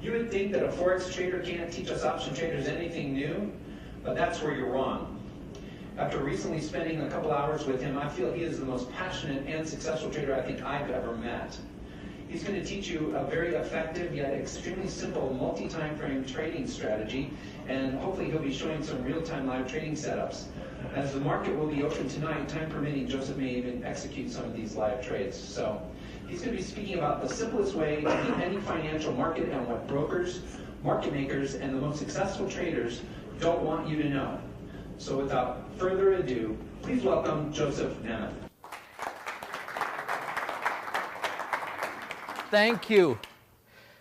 You would think that a Forex trader can't teach us option traders anything new, but that's where you're wrong. After recently spending a couple hours with him, I feel he is the most passionate and successful trader I think I've ever met. He's going to teach you a very effective yet extremely simple multi-time frame trading strategy, and hopefully he'll be showing some real-time live trading setups. As the market will be open tonight, time permitting, Joseph may even execute some of these live trades. So he's going to be speaking about the simplest way to beat any financial market and what brokers, market makers, and the most successful traders don't want you to know. So without further ado, please welcome Joseph Nemeth. Thank you.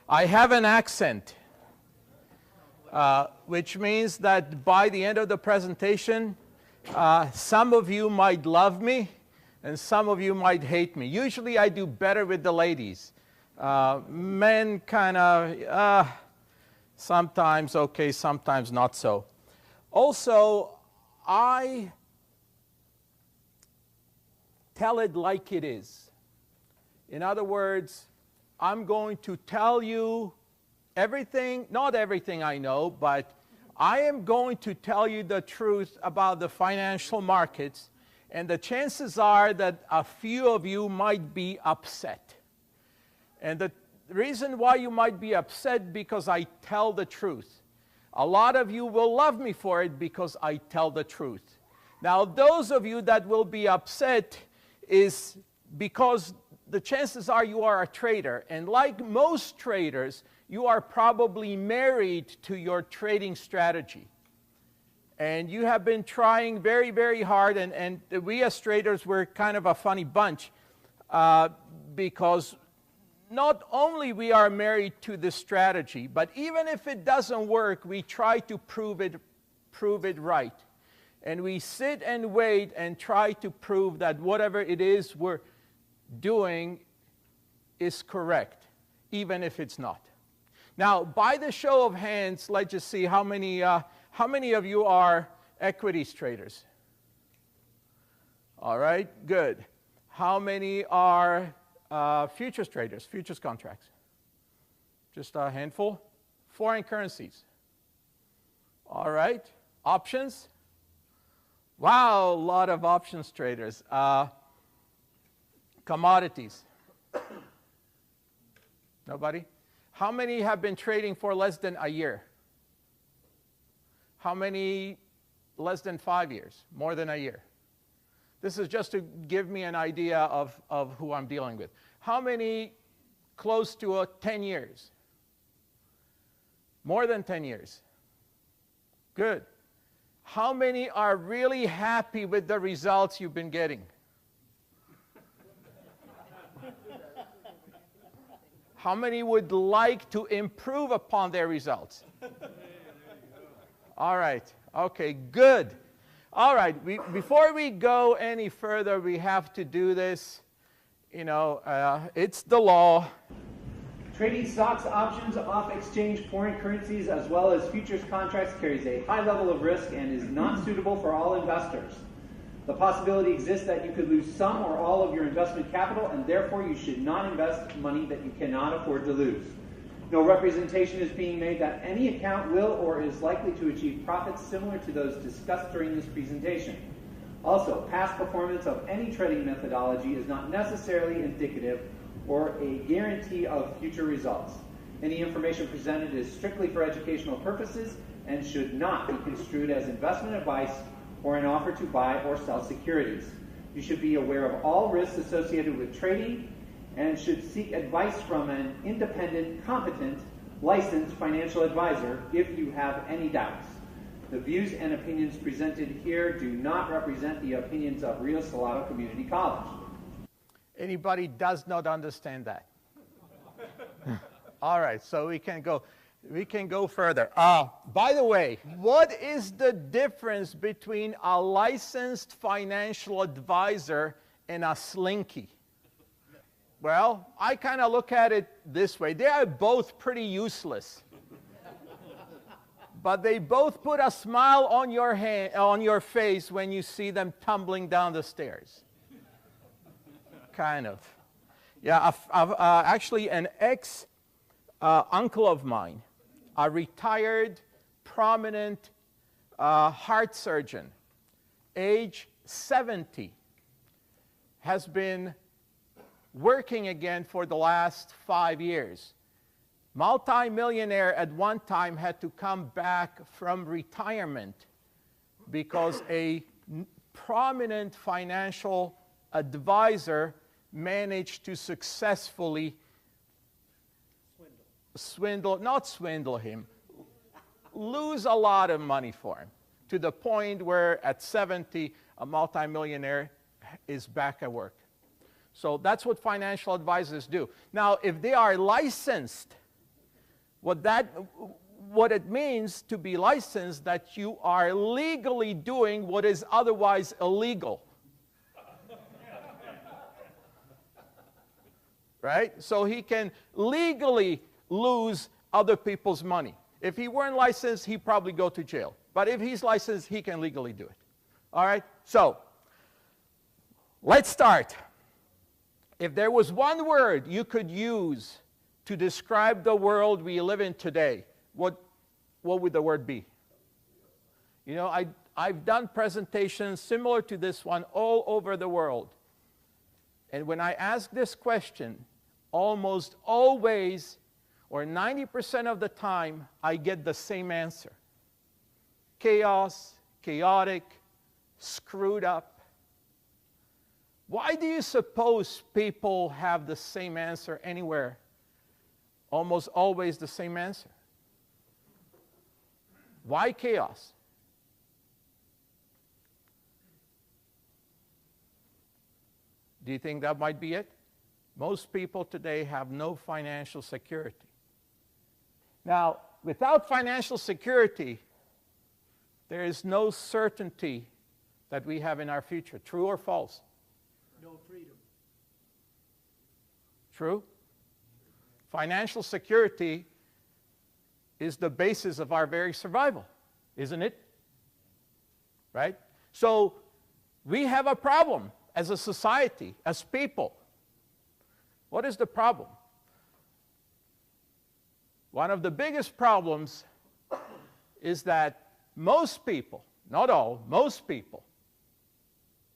I have an accent, which means that by the end of the presentation, some of you might love me and some of you might hate me. Usually I do better with the ladies. Men kind of, sometimes okay, sometimes not so. Also, I tell it like it is. In other words, I'm going to tell you everything, not everything I know, but I am going to tell you the truth about the financial markets, and the chances are that a few of you might be upset. And the reason why you might be upset because I tell the truth. A lot of you will love me for it because I tell the truth. Now, those of you that will be upset is because the chances are you are a trader, and like most traders, you are probably married to your trading strategy. And you have been trying very, very hard, and we as traders, we're kind of a funny bunch because not only we are married to this strategy, but even if it doesn't work, we try to prove it right. And we sit and wait and try to prove that whatever it is we're doing is correct, even if it's not. Now, by the show of hands, let's just see how many of you are equities traders? All right, good. How many are futures traders, futures contracts? Just a handful. Foreign currencies. All right, options? Wow, a lot of options traders. Commodities. Nobody? How many have been trading for less than a year? How many less than 5 years? More than a year? This is just to give me an idea of who I'm dealing with. How many close to 10 years? More than 10 years? Good. How many are really happy with the results you've been getting? How many would like to improve upon their results? All right. Okay, good. All right. Before we go any further, we have to do this. You know, it's the law. Trading stocks, options, off-exchange foreign currencies, as well as futures contracts carries a high level of risk and is not suitable for all investors. The possibility exists that you could lose some or all of your investment capital, and therefore you should not invest money that you cannot afford to lose. No representation is being made that any account will or is likely to achieve profits similar to those discussed during this presentation. Also, past performance of any trading methodology is not necessarily indicative or a guarantee of future results. Any information presented is strictly for educational purposes and should not be construed as investment advice or an offer to buy or sell securities. You should be aware of all risks associated with trading and should seek advice from an independent, competent, licensed financial advisor if you have any doubts. The views and opinions presented here do not represent the opinions of Rio Salado Community College. Anybody does not understand that? All right, so we can go further. By the way, what is the difference between a licensed financial advisor and a slinky? Well, I kind of look at it this way. They are both pretty useless. But they both put a smile on your face when you see them tumbling down the stairs. Kind of. Yeah, actually an uncle of mine, a retired, prominent heart surgeon, age 70, has been working again for the last 5 years. Multi-millionaire at one time had to come back from retirement because a prominent financial advisor managed to successfully not swindle him, lose a lot of money for him, to the point where at 70, a multimillionaire is back at work. So that's what financial advisors do. Now, if they are licensed, what it means to be licensed, that you are legally doing what is otherwise illegal. Right? So he can legally lose other people's money. If he weren't licensed, he'd probably go to jail. But if he's licensed, he can legally do it. All right? So, let's start. If there was one word you could use to describe the world we live in today, what would the word be? You know, I've done presentations similar to this one all over the world. And when I ask this question, almost always, or 90% of the time, I get the same answer. Chaos, chaotic, screwed up. Why do you suppose people have the same answer anywhere? Almost always the same answer. Why chaos? Do you think that might be it? Most people today have no financial security. Now, without financial security, there is no certainty that we have in our future. True or false? No freedom. True? Financial security is the basis of our very survival, isn't it? Right? So, we have a problem as a society, as people. What is the problem? One of the biggest problems is that most people, not all, most people,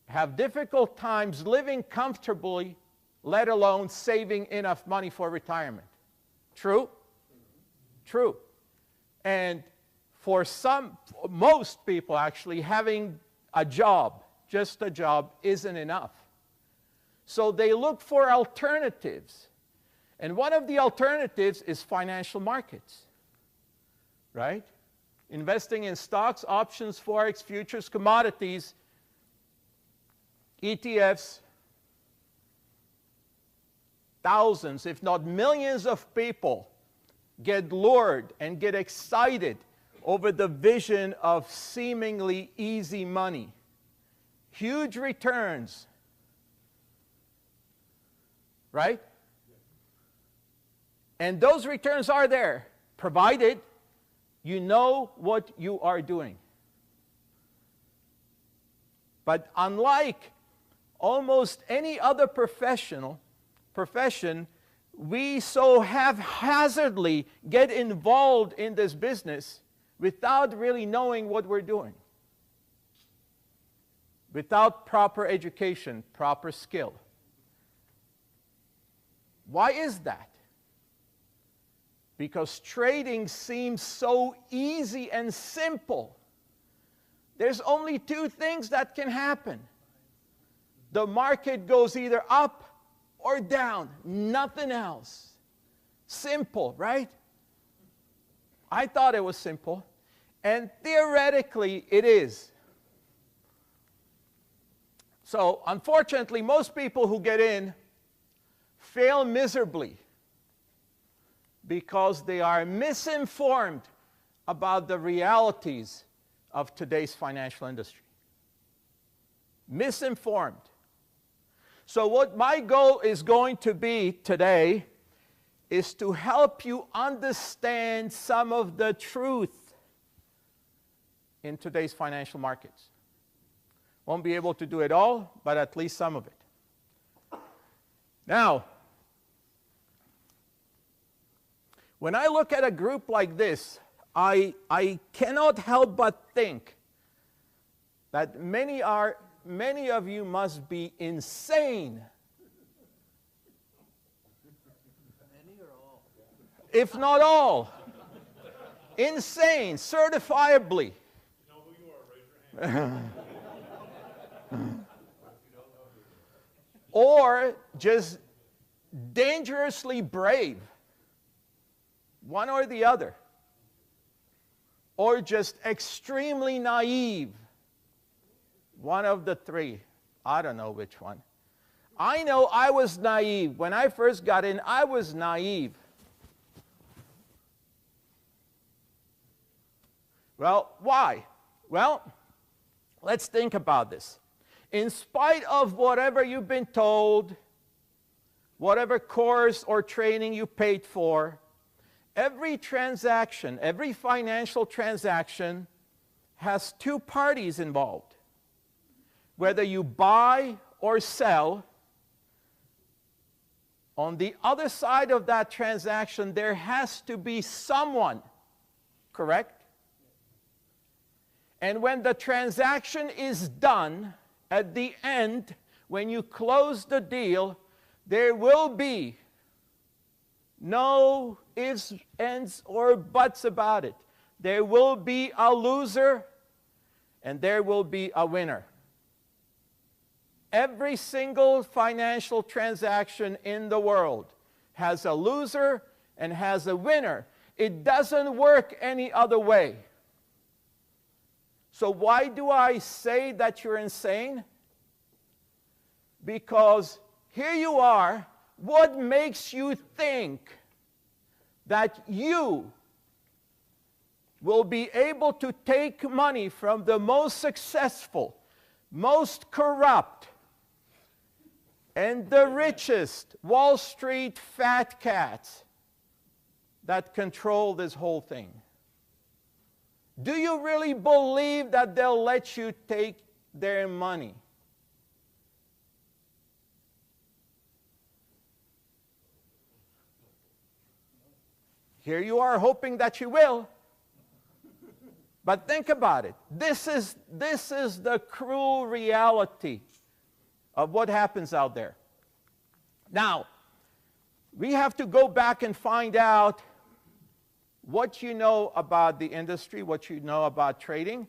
have difficult times living comfortably, let alone saving enough money for retirement. True? True. And for most people actually, having a job, just a job, isn't enough. So they look for alternatives. And one of the alternatives is financial markets, right? Investing in stocks, options, forex, futures, commodities, ETFs. Thousands, if not millions of people get lured and get excited over the vision of seemingly easy money. Huge returns, right? And those returns are there, provided you know what you are doing. But unlike almost any other profession, we so haphazardly get involved in this business without really knowing what we're doing. Without proper education, proper skill. Why is that? Because trading seems so easy and simple. There's only two things that can happen. The market goes either up or down, nothing else. Simple, right? I thought it was simple, and theoretically it is. So, unfortunately, most people who get in fail miserably because they are misinformed about the realities of today's financial industry. Misinformed. So what my goal is going to be today is to help you understand some of the truth in today's financial markets. Won't be able to do it all, but at least some of it. Now, When I look at a group like this, I cannot help but think that many of you must be insane. Many or all? If not all. Insane, certifiably. You know who you are, raise your hand. Or just dangerously brave. One or the other. Or just extremely naive. One of the three. I don't know which one. I know I was naive. When I first got in, I was naive. Well, why? Well, let's think about this. In spite of whatever you've been told, whatever course or training you paid for, every transaction, every financial transaction has two parties involved. Whether you buy or sell, on the other side of that transaction, there has to be someone, correct? And when the transaction is done, at the end, when you close the deal, there will be no ifs, ands, or buts about it. There will be a loser, and there will be a winner. Every single financial transaction in the world has a loser and has a winner. It doesn't work any other way. So why do I say that you're insane? Because here you are. What makes you think that you will be able to take money from the most successful, most corrupt, and the richest Wall Street fat cats that control this whole thing? Do you really believe that they'll let you take their money? Here you are hoping that you will. But think about it. This is the cruel reality of what happens out there. Now, we have to go back and find out what you know about the industry, what you know about trading.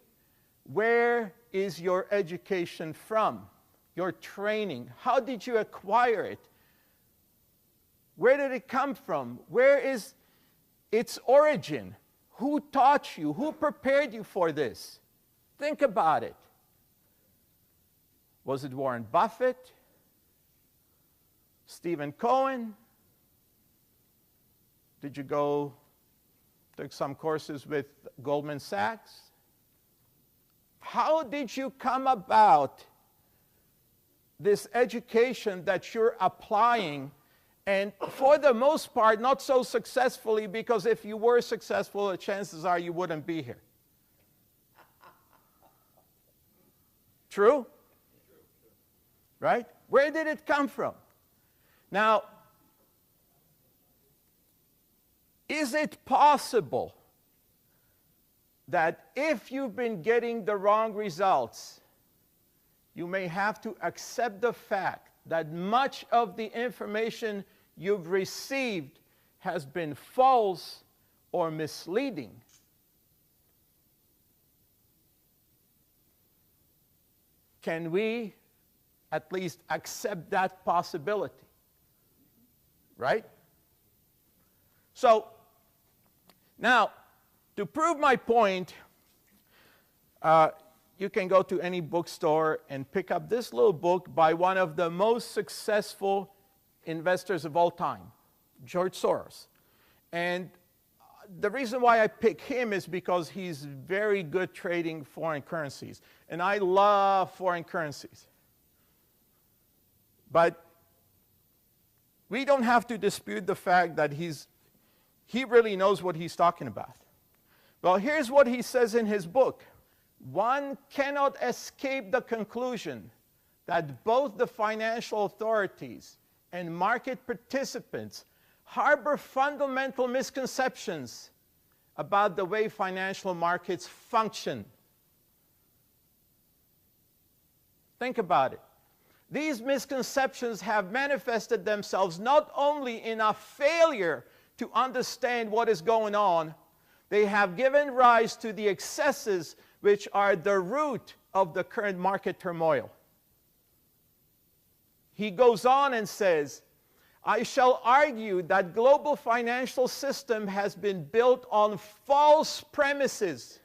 Where is your education from? Your training? How did you acquire it? Where did it come from? Where is its origin? Who taught you? Who prepared you for this? Think about it. Was it Warren Buffett? Stephen Cohen? Did you go take some courses with Goldman Sachs? How did you come about this education that you're applying, and for the most part not so successfully, because if you were successful, the chances are you wouldn't be here? True? Right? Where did it come from? Now, is it possible that if you've been getting the wrong results, you may have to accept the fact that much of the information you've received has been false or misleading? Can we at least accept that possibility? Right? So, now, to prove my point, you can go to any bookstore and pick up this little book by one of the most successful investors of all time, George Soros. And the reason why I pick him is because he's very good trading foreign currencies. And I love foreign currencies. But we don't have to dispute the fact that he really knows what he's talking about. Well, here's what he says in his book. One cannot escape the conclusion that both the financial authorities and market participants harbor fundamental misconceptions about the way financial markets function. Think about it. These misconceptions have manifested themselves not only in a failure to understand what is going on, they have given rise to the excesses which are the root of the current market turmoil. He goes on and says, I shall argue that global financial system has been built on false premises.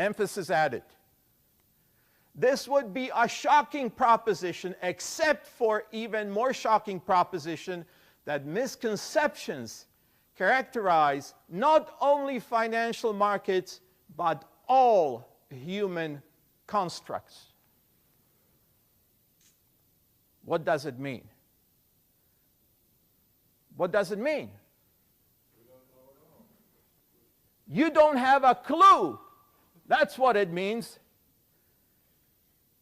Emphasis added. This would be a shocking proposition, except for even more shocking proposition that misconceptions characterize not only financial markets, but all human constructs. What does it mean? What does it mean? You don't have a clue. That's what it means.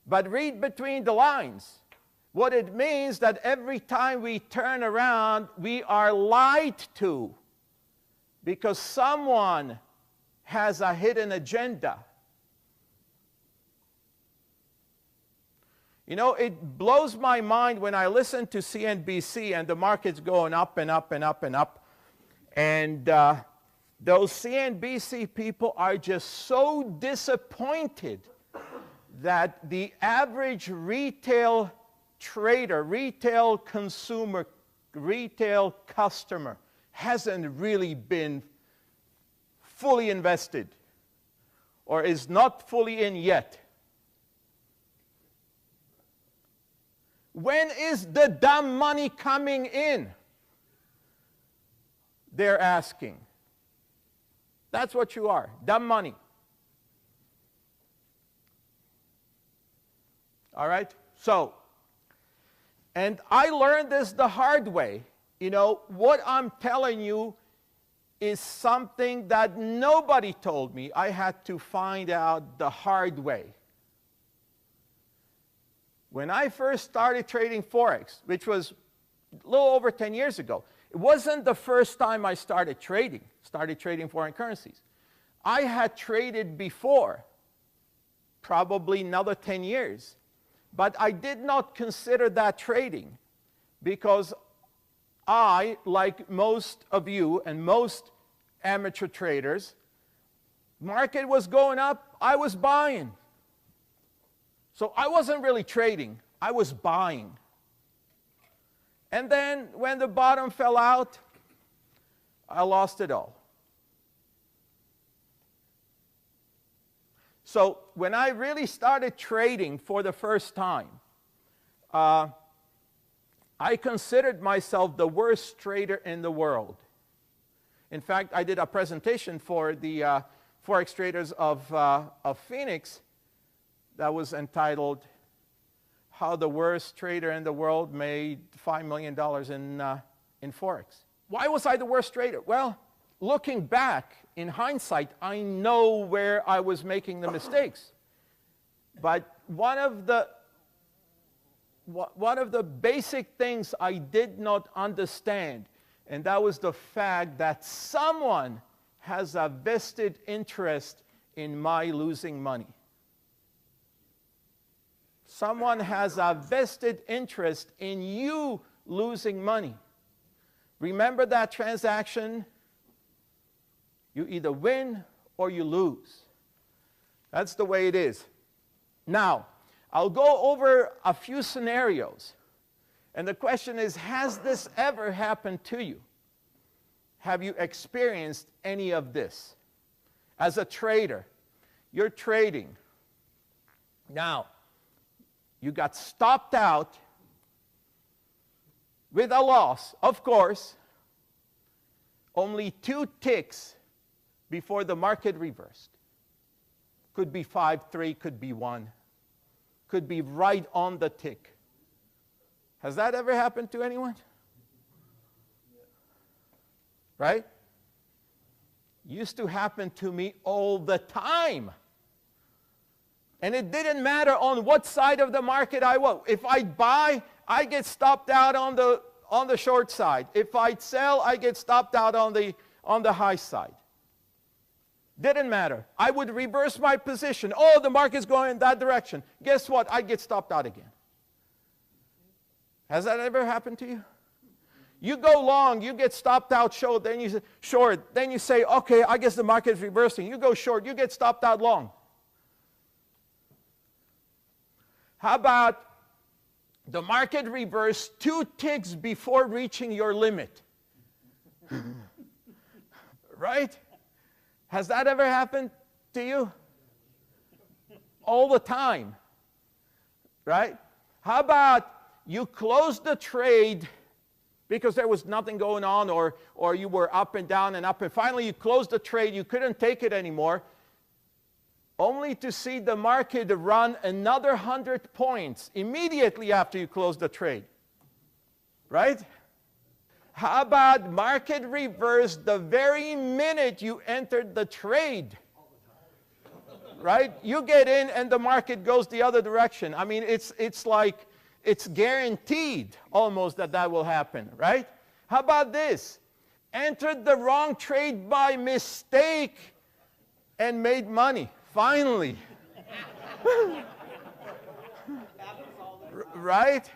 But read between the lines. What it means that every time we turn around, we are lied to because someone has a hidden agenda. You know, it blows my mind when I listen to CNBC and the market's going up and up and up and up. And those CNBC people are just so disappointed that the average retail trader, retail consumer, retail customer hasn't really been fully invested or is not fully in yet. When is the dumb money coming in? They're asking. That's what you are, dumb money. All right? So, and I learned this the hard way. You know, what I'm telling you is something that nobody told me. I had to find out the hard way. When I first started trading Forex, which was a little over 10 years ago, it wasn't the first time I started trading foreign currencies. I had traded before, probably another 10 years. But I did not consider that trading because I, like most of you and most amateur traders, market was going up, I was buying. So I wasn't really trading, I was buying. And then when the bottom fell out, I lost it all. So when I really started trading for the first time, I considered myself the worst trader in the world. In fact, I did a presentation for the Forex traders of Phoenix that was entitled, How the Worst Trader in the World Made $5 million in Forex. Why was I the worst trader? Well, looking back, in hindsight, I know where I was making the mistakes. But one of the basic things I did not understand, and that was the fact that someone has a vested interest in my losing money. Someone has a vested interest in you losing money. Remember that transaction? You either win or you lose. That's the way it is. Now, I'll go over a few scenarios. And the question is, has this ever happened to you? Have you experienced any of this? As a trader, you're trading. Now, you got stopped out with a loss, of course, only 2 ticks before the market reversed. Could be 5-3, could be 1. Could be right on the tick. Has that ever happened to anyone? Right? Used to happen to me all the time. And it didn't matter on what side of the market I was. If I buy, I get stopped out on on the short side. If I sell, I get stopped out on the high side. Didn't matter. I would reverse my position. Oh, the market's going in that direction. Guess what? I'd get stopped out again. Has that ever happened to you? You go long, you get stopped out short, then you say, okay, I guess the market is reversing. You go short, you get stopped out long. How about the market reversed 2 ticks before reaching your limit? Right? Has that ever happened to you? All the time. Right? How about you closed the trade because there was nothing going on, or you were up and down and up, and finally you closed the trade, you couldn't take it anymore, only to see the market run another 100 points immediately after you closed the trade. Right? How about market reverse the very minute you entered the trade? Right? You get in and the market goes the other direction. I mean, it's like, it's guaranteed almost that will happen, right? How about this? Entered the wrong trade by mistake and made money, finally. Right?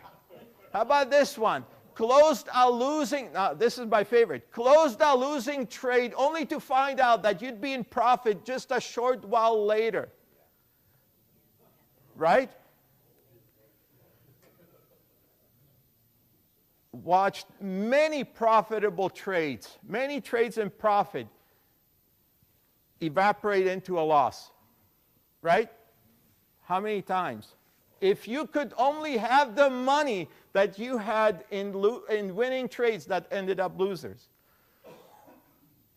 How about this one? Closed a losing, this is my favorite, closed a losing trade only to find out that you'd be in profit just a short while later. Right? Watched many profitable trades, many trades in profit evaporate into a loss. Right? How many times? If you could only have the money that you had in winning trades that ended up losers.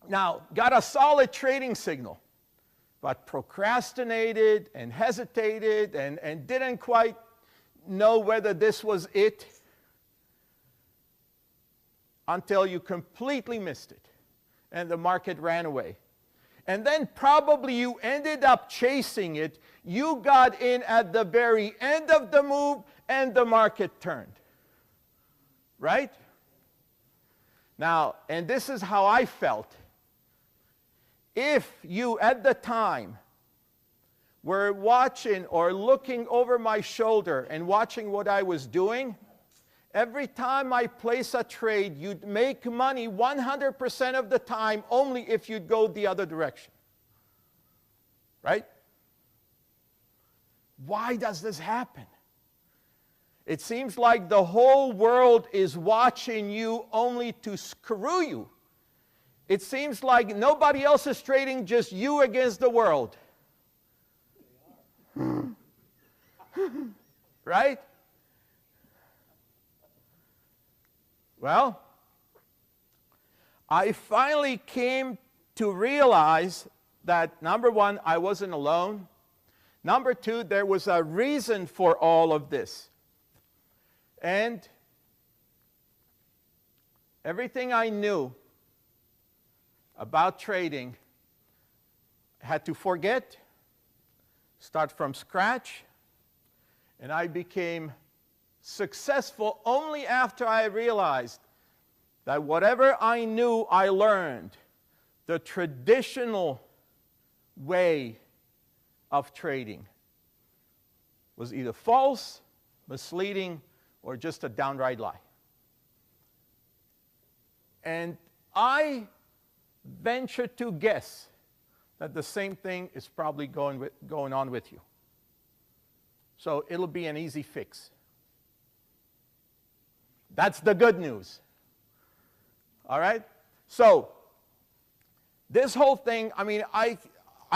Now, got a solid trading signal, but procrastinated and hesitated and didn't quite know whether this was it until you completely missed it and the market ran away. And then probably you ended up chasing it. You got in at the very end of the move and the market turned. Right? Now, and this is how I felt. If you at the time were watching or looking over my shoulder and watching what I was doing, every time I place a trade, you'd make money 100% of the time only if you'd go the other direction. Right? Why does this happen? It seems like the whole world is watching you only to screw you. It seems like nobody else is trading, just you against the world. Right? Well, I finally came to realize that, number one, I wasn't alone. Number two, there was a reason for all of this. And everything I knew about trading, I had to forget, start from scratch, and I became successful only after I realized that whatever I knew I learned, the traditional way of trading, was either false, misleading, or just a downright lie. And I venture to guess that the same thing is probably going on with you. So it'll be an easy fix. That's the good news. All right? So this whole thing, I mean, I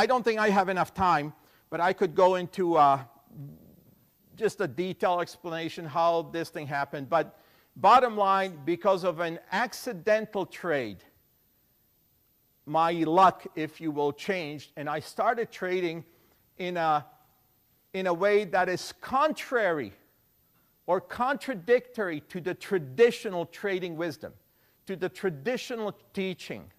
don't think I have enough time, but I could go into just a detailed explanation how this thing happened. But bottom line, because of an accidental trade, my luck, if you will, changed, and I started trading in a way that is contrary or contradictory to the traditional trading wisdom, to the traditional teaching.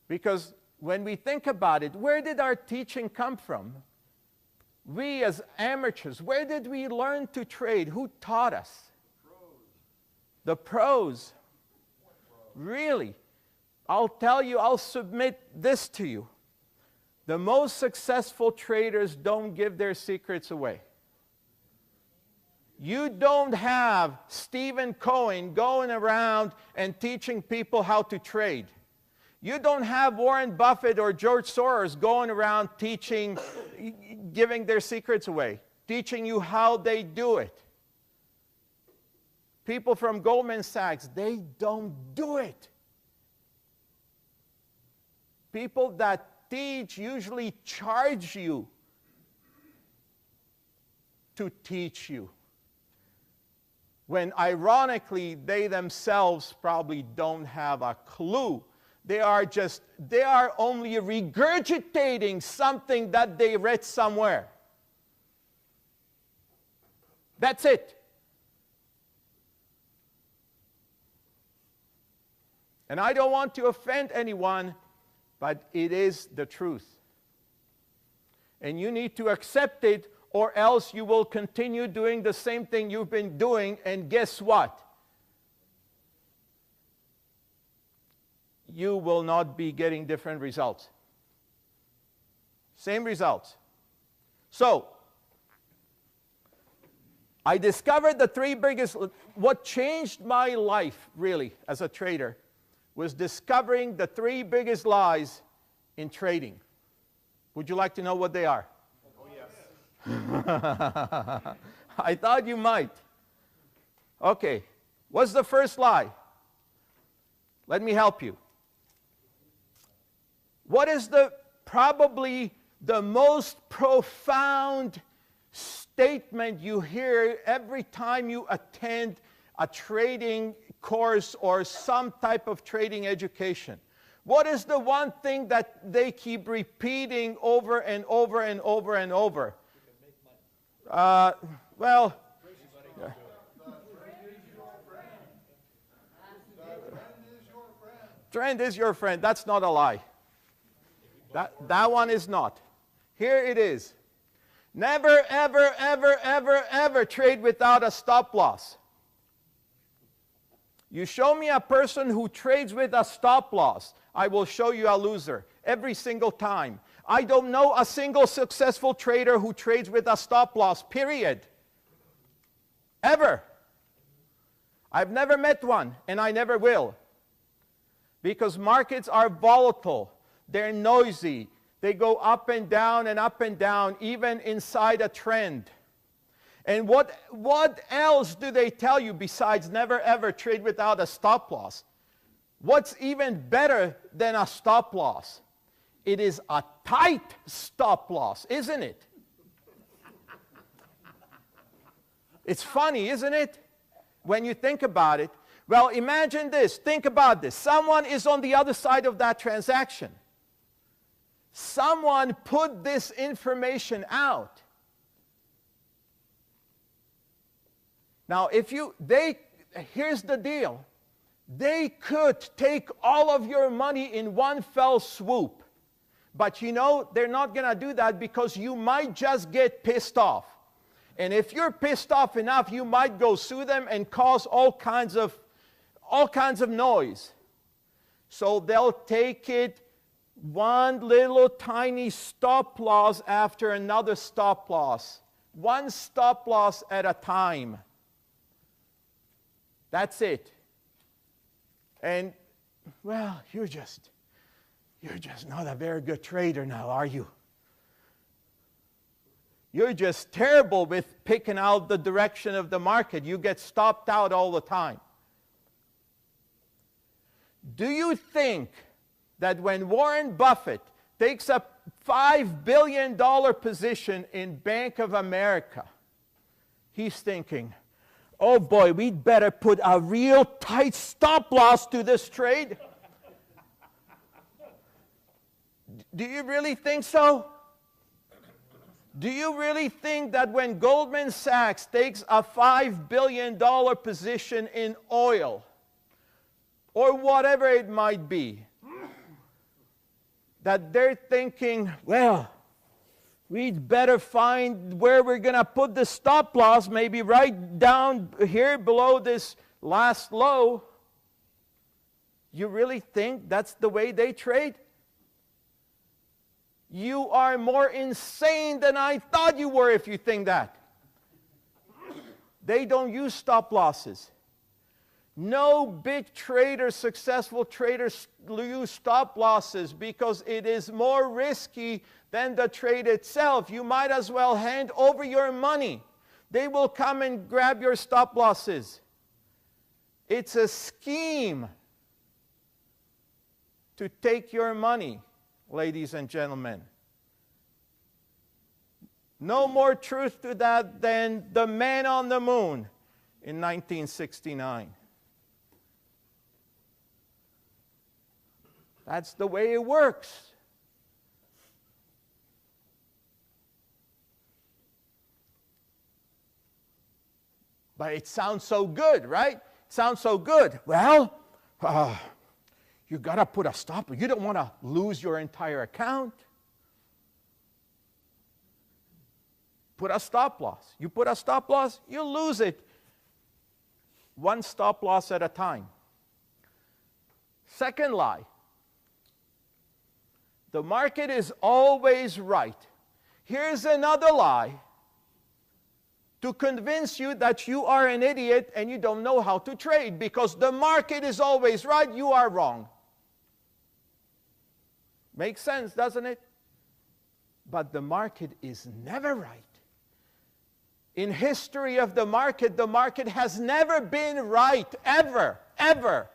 Because when we think about it, where did our teaching come from? We as amateurs, where did we learn to trade? Who taught us? The pros. Really. I'll tell you, I'll submit this to you. The most successful traders don't give their secrets away. You don't have Stephen Cohen going around and teaching people how to trade. You don't have Warren Buffett or George Soros going around teaching, giving their secrets away, teaching you how they do it. People from Goldman Sachs, they don't do it. People that teach usually charge you to teach you, when ironically they themselves probably don't have a clue. They are only regurgitating something that they read somewhere. That's it. And I don't want to offend anyone, but it is the truth. And you need to accept it, or else you will continue doing the same thing you've been doing, and guess what? You will not be getting different results. Same results. So, I discovered the three biggest, what changed my life really as a trader was discovering the three biggest lies in trading. Would you like to know what they are? Oh, yes. I thought you might. Okay, what's the first lie? Let me help you. What is probably the most profound statement you hear every time you attend a trading course or some type of trading education? What is the one thing that they keep repeating over and over and over and over? Well, trend is your friend. That's not a lie. That one is not. Here it is. Never, ever, ever, ever, ever trade without a stop loss. You show me a person who trades with a stop loss, I will show you a loser every single time. I don't know a single successful trader who trades with a stop loss, period. Ever. I've never met one, and I never will. Because markets are volatile. They're noisy. They go up and down, even inside a trend. And what else do they tell you besides never ever trade without a stop loss? What's even better than a stop loss? It is a tight stop loss, isn't it? It's funny, isn't it? When you think about it. Well, imagine this. Think about this. Someone is on the other side of that transaction. Someone put this information out. Now, here's the deal. They could take all of your money in one fell swoop. But you know, they're not going to do that because you might just get pissed off. And if you're pissed off enough, you might go sue them and cause all kinds of noise. So they'll take it one little tiny stop loss after another stop loss. One stop loss at a time. That's it. And, well, you're just not a very good trader now, are you? You're just terrible with picking out the direction of the market. You get stopped out all the time. Do you think that when Warren Buffett takes a $5 billion position in Bank of America, he's thinking, oh boy, we'd better put a real tight stop loss to this trade? Do you really think so? Do you really think that when Goldman Sachs takes a $5 billion position in oil, or whatever it might be, that they're thinking, well, we'd better find where we're going to put the stop loss, maybe right down here below this last low, you really think that's the way they trade? You are more insane than I thought you were if you think that. They don't use stop losses. No big traders, successful traders, use stop losses because it is more risky than the trade itself. You might as well hand over your money. They will come and grab your stop losses. It's a scheme to take your money, ladies and gentlemen. No more truth to that than the man on the moon in 1969. That's the way it works. But it sounds so good, right? It sounds so good. Well, you got to put a stop. You don't want to lose your entire account. Put a stop loss. You put a stop loss, you lose it. One stop loss at a time. Second lie. The market is always right. Here's another lie to convince you that you are an idiot and you don't know how to trade, because the market is always right, you are wrong. Makes sense, doesn't it? But the market is never right. In history of the market has never been right, ever, ever.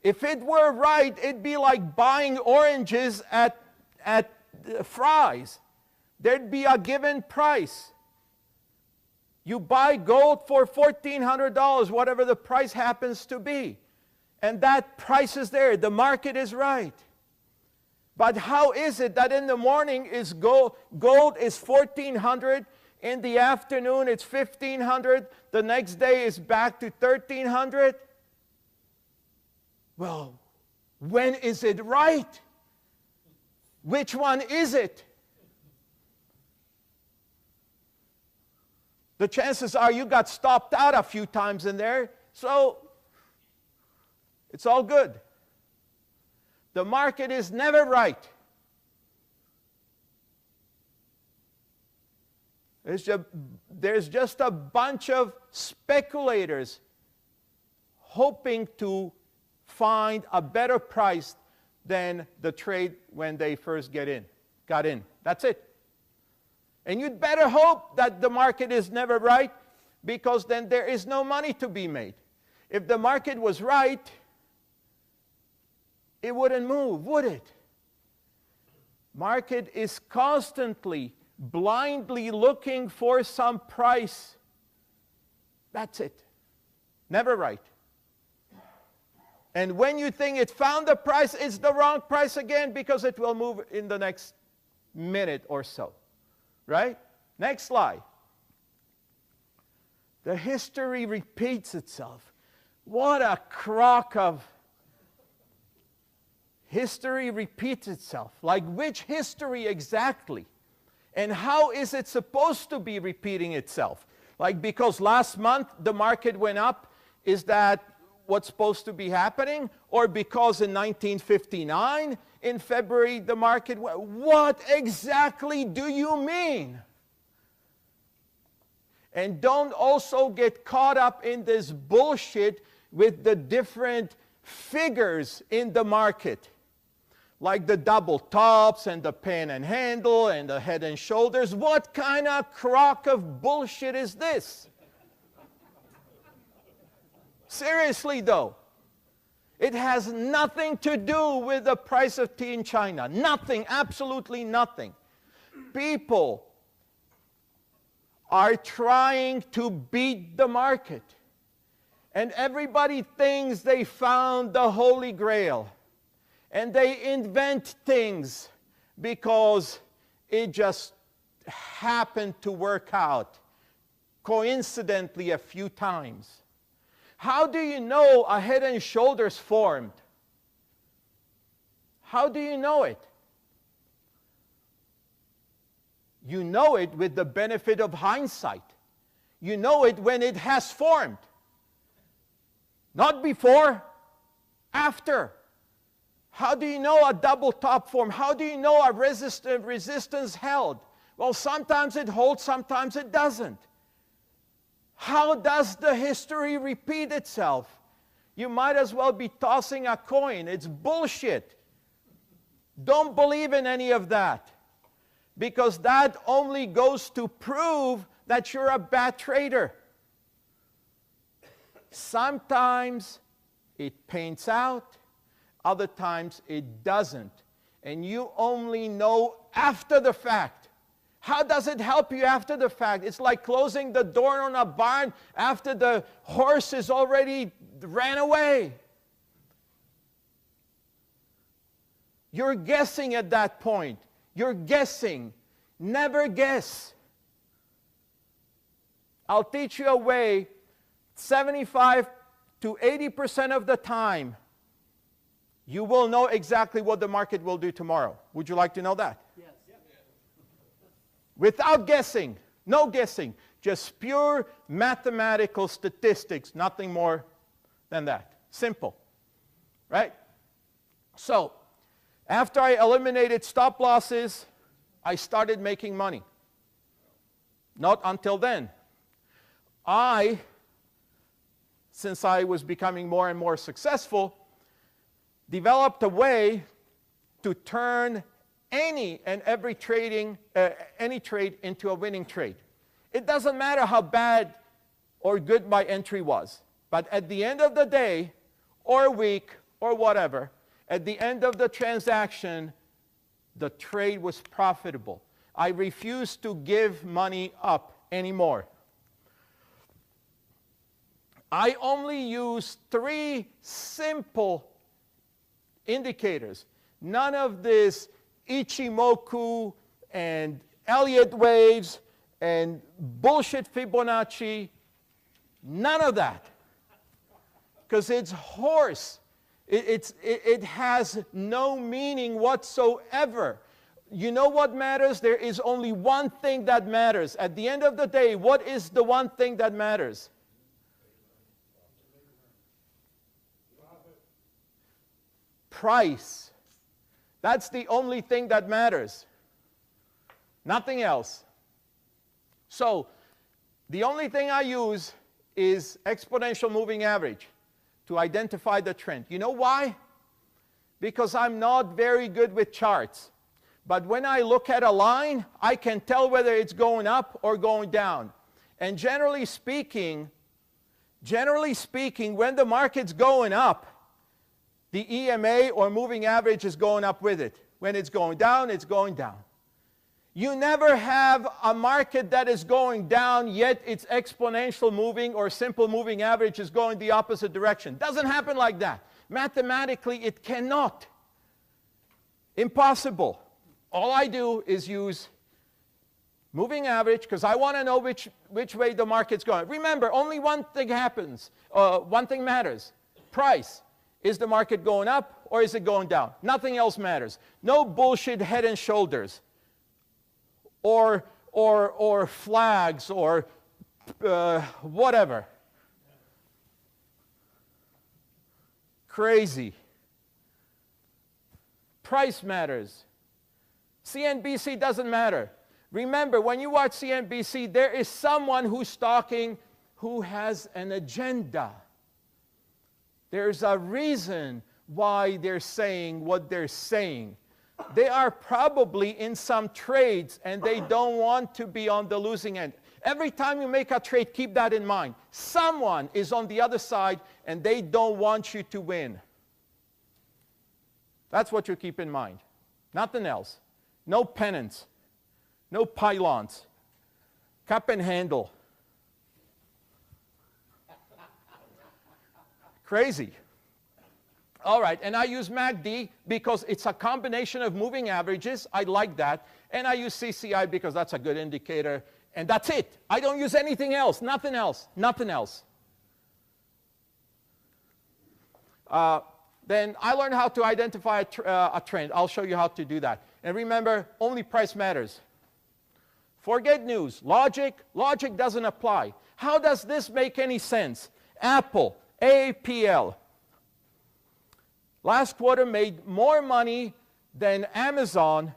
If it were right, it'd be like buying oranges at Fry's. There'd be a given price. You buy gold for $1,400, whatever the price happens to be. And that price is there. The market is right. But how is it that in the morning is gold is $1,400, in the afternoon it's $1,500, the next day is back to $1,300? Well, when is it right? Which one is it? The chances are you got stopped out a few times in there, so it's all good. The market is never right. There's just a bunch of speculators hoping to find a better price than the trade when they first got in. That's it. And you'd better hope that the market is never right, because then there is no money to be made. If the market was right, it wouldn't move, would it? Market is constantly, blindly looking for some price. That's it. Never right. And when you think it found the price, it's the wrong price again, because it will move in the next minute or so. Right? Next slide. The history repeats itself. What a crock of history repeats itself. Like which history exactly? And how is it supposed to be repeating itself? Like because last month the market went up, is that what's supposed to be happening? Or because in 1959, in February, the market went? What exactly do you mean? And don't also get caught up in this bullshit with the different figures in the market. Like the double tops and the pen and handle and the head and shoulders. What kind of crock of bullshit is this? Seriously though, it has nothing to do with the price of tea in China. Nothing, absolutely nothing. People are trying to beat the market. And everybody thinks they found the Holy Grail. And they invent things because it just happened to work out coincidentally a few times. How do you know a head and shoulders formed? How do you know it? You know it with the benefit of hindsight. You know it when it has formed. Not before, after. How do you know a double top form? How do you know a resistance held? Well, sometimes it holds, sometimes it doesn't. How does the history repeat itself? You might as well be tossing a coin. It's bullshit. Don't believe in any of that, because that only goes to prove that you're a bad trader. Sometimes it paints out, other times it doesn't. And you only know after the fact. How does it help you after the fact? It's like closing the door on a barn after the horse is already ran away. You're guessing at that point. You're guessing. Never guess. I'll teach you a way 75 to 80% of the time you will know exactly what the market will do tomorrow. Would you like to know that? Yes. Without guessing. No guessing. Just pure mathematical statistics. Nothing more than that. Simple. Right? So, after I eliminated stop losses, I started making money. Not until then. Since I was becoming more and more successful, developed a way to turn any and every any trade into a winning trade. It doesn't matter how bad or good my entry was. But at the end of the day, or week, or whatever, at the end of the transaction, the trade was profitable. I refused to give money up anymore. I only use 3 simple indicators. None of this Ichimoku and Elliott waves and bullshit Fibonacci. None of that. Because it's horse. It has no meaning whatsoever. You know what matters? There is only one thing that matters. At the end of the day, what is the one thing that matters? Price. That's the only thing that matters. Nothing else. So, the only thing I use is exponential moving average to identify the trend. You know why? Because I'm not very good with charts. But when I look at a line, I can tell whether it's going up or going down. And generally speaking, when the market's going up, the EMA or moving average is going up with it. When it's going down, it's going down. You never have a market that is going down, yet its exponential moving or simple moving average is going the opposite direction. Doesn't happen like that. Mathematically, it cannot. Impossible. All I do is use moving average because I want to know which way the market's going. Remember, only one thing happens. One thing matters. Price. Is the market going up or is it going down? Nothing else matters. No bullshit head and shoulders or flags or whatever. Crazy. Price matters. CNBC doesn't matter. Remember, when you watch CNBC, there is someone who's talking who has an agenda. There's a reason why they're saying what they're saying. They are probably in some trades and they don't want to be on the losing end. Every time you make a trade, keep that in mind. Someone is on the other side and they don't want you to win. That's what you keep in mind. Nothing else. No pennants. No pylons. Cup and handle. Crazy. All right, and I use MACD because it's a combination of moving averages. I like that. And I use CCI because that's a good indicator. And that's it. I don't use anything else. Nothing else. Nothing else. Then I learned how to identify a trend. I'll show you how to do that. And remember, only price matters. Forget news. Logic doesn't apply. How does this make any sense? Apple, APL. Last quarter made more money than Amazon.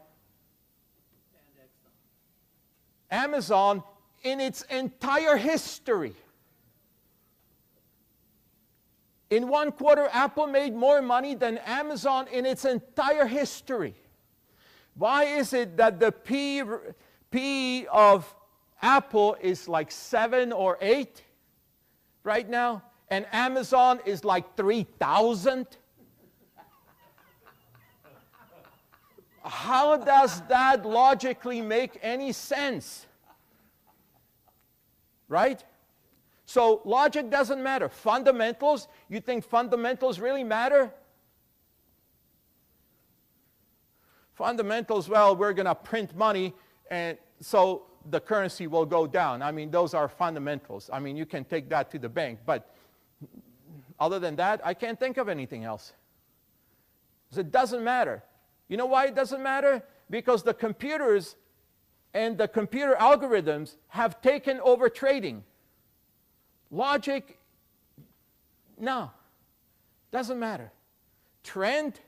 Amazon in its entire history. In one quarter, Apple made more money than Amazon in its entire history. Why is it that the P of Apple is like 7 or 8 right now, and Amazon is like 3,000? How does that logically make any sense? Right? So logic doesn't matter. Fundamentals, you think fundamentals really matter? Fundamentals, well, we're going to print money, and so the currency will go down. I mean, those are fundamentals. I mean, you can take that to the bank, but other than that, I can't think of anything else. So it doesn't matter. You know why it doesn't matter? Because the computers and the computer algorithms have taken over trading. Logic, no, doesn't matter. Trend,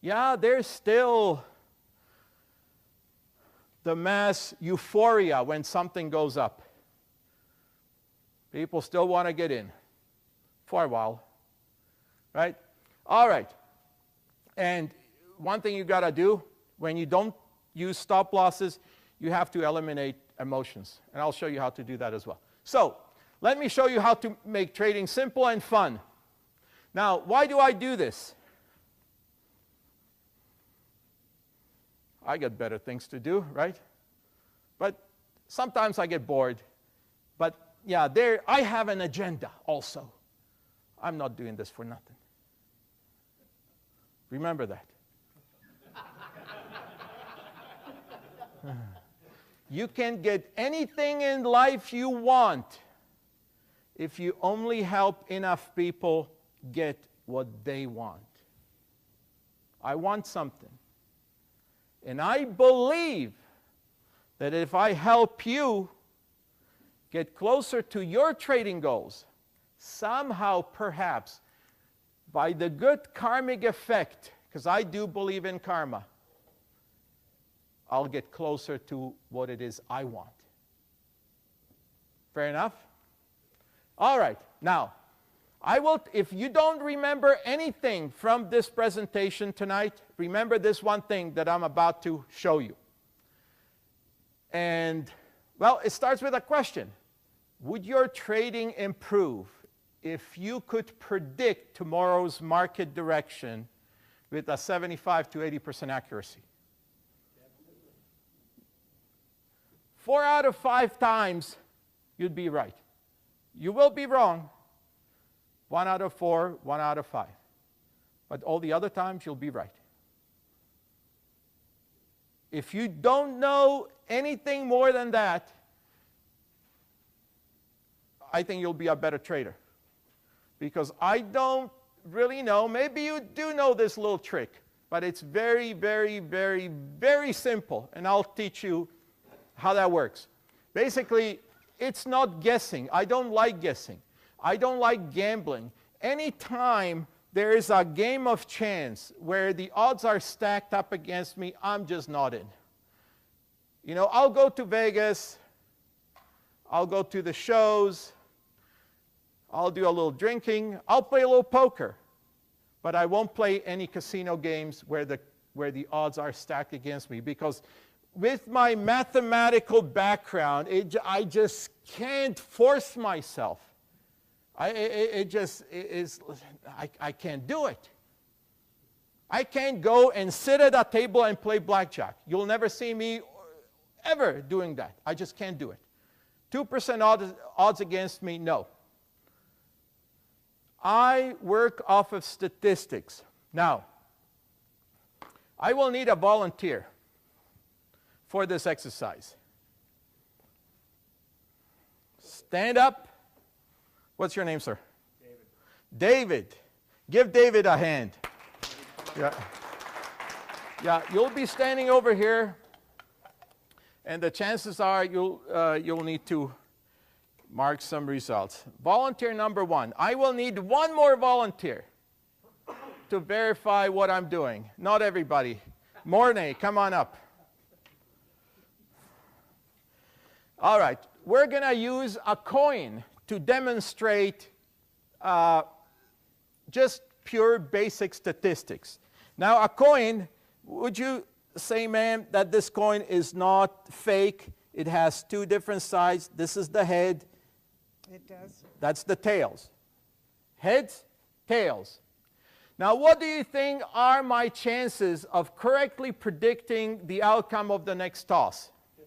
yeah, there's still the mass euphoria when something goes up. People still want to get in for a while, right? All right, and one thing you got to do when you don't use stop losses, you have to eliminate emotions, and I'll show you how to do that as well. So let me show you how to make trading simple and fun. Now, why do I do this? I got better things to do, right? But sometimes I get bored. But yeah, I have an agenda also. I'm not doing this for nothing. Remember that. You can get anything in life you want if you only help enough people get what they want. I want something. And I believe that if I help you get closer to your trading goals, somehow, perhaps, by the good karmic effect, because I do believe in karma, I'll get closer to what it is I want. Fair enough? All right. Now, if you don't remember anything from this presentation tonight, remember this one thing that I'm about to show you. And, well, it starts with a question. Would your trading improve if you could predict tomorrow's market direction with a 75 to 80% accuracy? 4 out of 5 times, you'd be right. You will be wrong. 1 out of 4, 1 out of 5. But all the other times, you'll be right. If you don't know anything more than that, I think you'll be a better trader. Because I don't really know. Maybe you do know this little trick. But it's very, very, very, very simple. And I'll teach you how that works. Basically, it's not guessing. I don't like guessing. I don't like gambling. Anytime there is a game of chance where the odds are stacked up against me, I'm just not in. You know, I'll go to Vegas. I'll go to the shows. I'll do a little drinking. I'll play a little poker. But I won't play any casino games where the odds are stacked against me, because with my mathematical background, I just can't force myself. I can't do it. I can't go and sit at a table and play blackjack. You'll never see me ever doing that. I just can't do it. 2% odds against me, no. I work off of statistics. Now, I will need a volunteer for this exercise. Stand up. What's your name, sir? David. David. Give David a hand. Yeah. Yeah, you'll be standing over here. And the chances are you'll need to mark some results. Volunteer number 1. I will need one more volunteer to verify what I'm doing. Not everybody. Mornay, come on up. All right, we're going to use a coin to demonstrate just pure basic statistics. Now, a coin, would you say, ma'am, that this coin is not fake? It has two different sides. This is the head. It does. That's the tails. Heads, tails. Now, what do you think are my chances of correctly predicting the outcome of the next toss? 50%.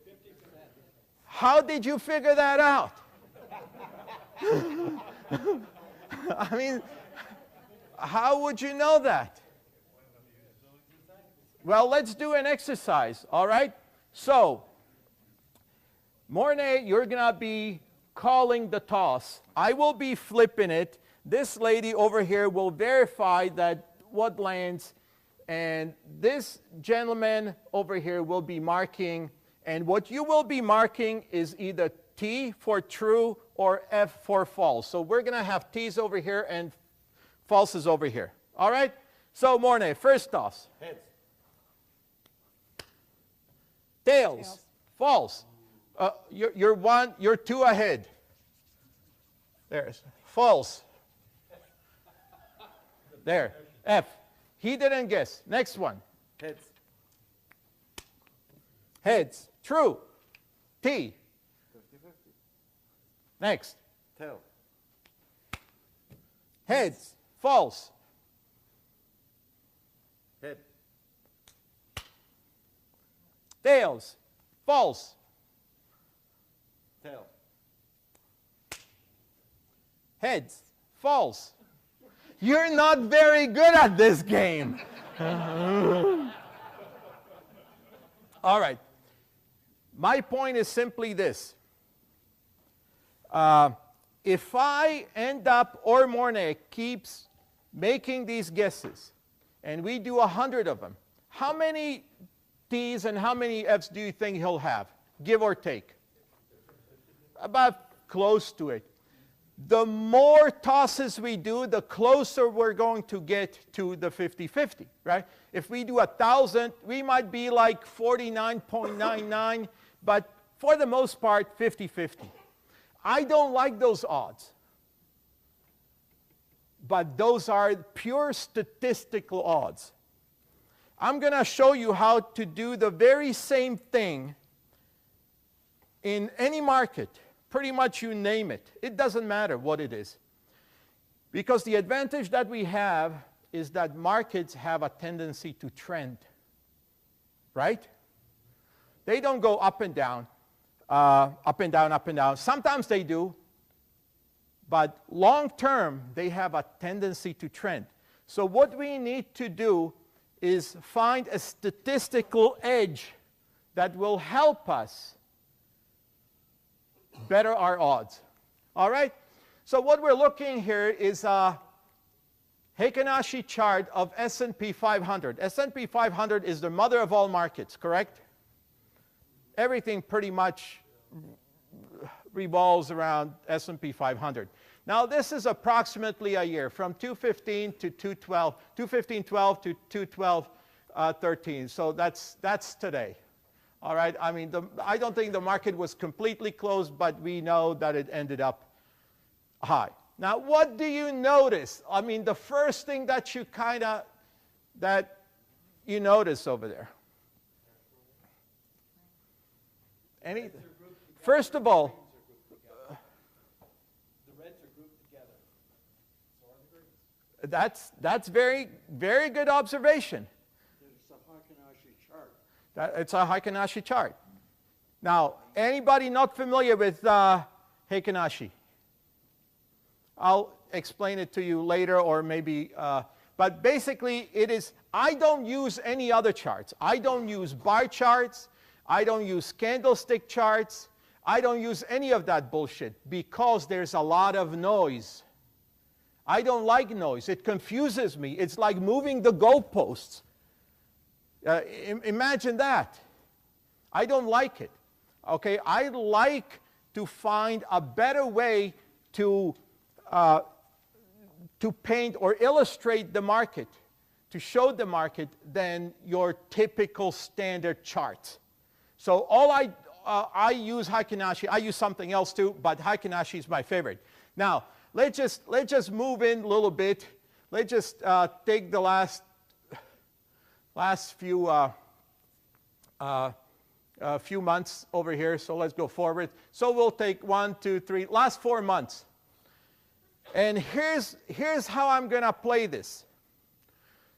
How did you figure that out? I mean, how would you know that? Well, let's do an exercise, all right? So, Mornay, you're going to be calling the toss. I will be flipping it. This lady over here will verify that what lands, and this gentleman over here will be marking, and what you will be marking is either T for true or F for false. So we're going to have T's over here and falses over here. All right? So, Mornay, first toss. Heads. Tails. False. You're 2 ahead. There's false. There. F. He didn't guess. Next one. Heads. Heads. True. T. 50-50. Next. Tail. Heads. False. Head. Tails. False. Tail. Heads. False. You're not very good at this game. All right. My point is simply this. If I end up, or Mornay keeps making these guesses, and we do 100 of them, how many T's and how many F's do you think he'll have, give or take? About close to it. The more tosses we do, the closer we're going to get to the 50-50, right? If we do 1,000, we might be like 49.99, but for the most part, 50-50. I don't like those odds, but those are pure statistical odds. I'm going to show you how to do the very same thing in any market. Pretty much you name it. It doesn't matter what it is. Because the advantage that we have is that markets have a tendency to trend. Right? They don't go up and down, up and down, up and down. Sometimes they do. But long term, they have a tendency to trend. So what we need to do is find a statistical edge that will help us better our odds. All right? So what we're looking here is a Heikin-Ashi chart of S&P 500. S&P 500 is the mother of all markets, correct? Everything pretty much revolves around S&P 500. Now this is approximately a year, from 215 to 212, 215.12 to 212.13. So that's today. All right, I mean, I don't think the market was completely closed, but we know that it ended up high. Now, what do you notice? I mean, the first thing that you notice over there. Anything? First of all, the reds are grouped together. So are the greens. that's very, very good observation. It's a Heikin-Ashi chart. It's a Heikin-Ashi chart. Now, anybody not familiar with Heikin-Ashi? I'll explain it to you later, or maybe, but basically it is, I don't use any other charts. I don't use bar charts. I don't use candlestick charts. I don't use any of that bullshit because there's a lot of noise. I don't like noise. It confuses me. It's like moving the goalposts. Imagine that. I don't like it. Okay, I like to find a better way to paint or illustrate the market, to show the market than your typical standard chart. So all I use Heikin Ashi. I use something else too, but Heikin Ashi is my favorite. Now let's just move in a little bit. Let's just take the last few months over here. So let's go forward. So we'll take 1, 2, 3, last 4 months. And here's how I'm gonna play this.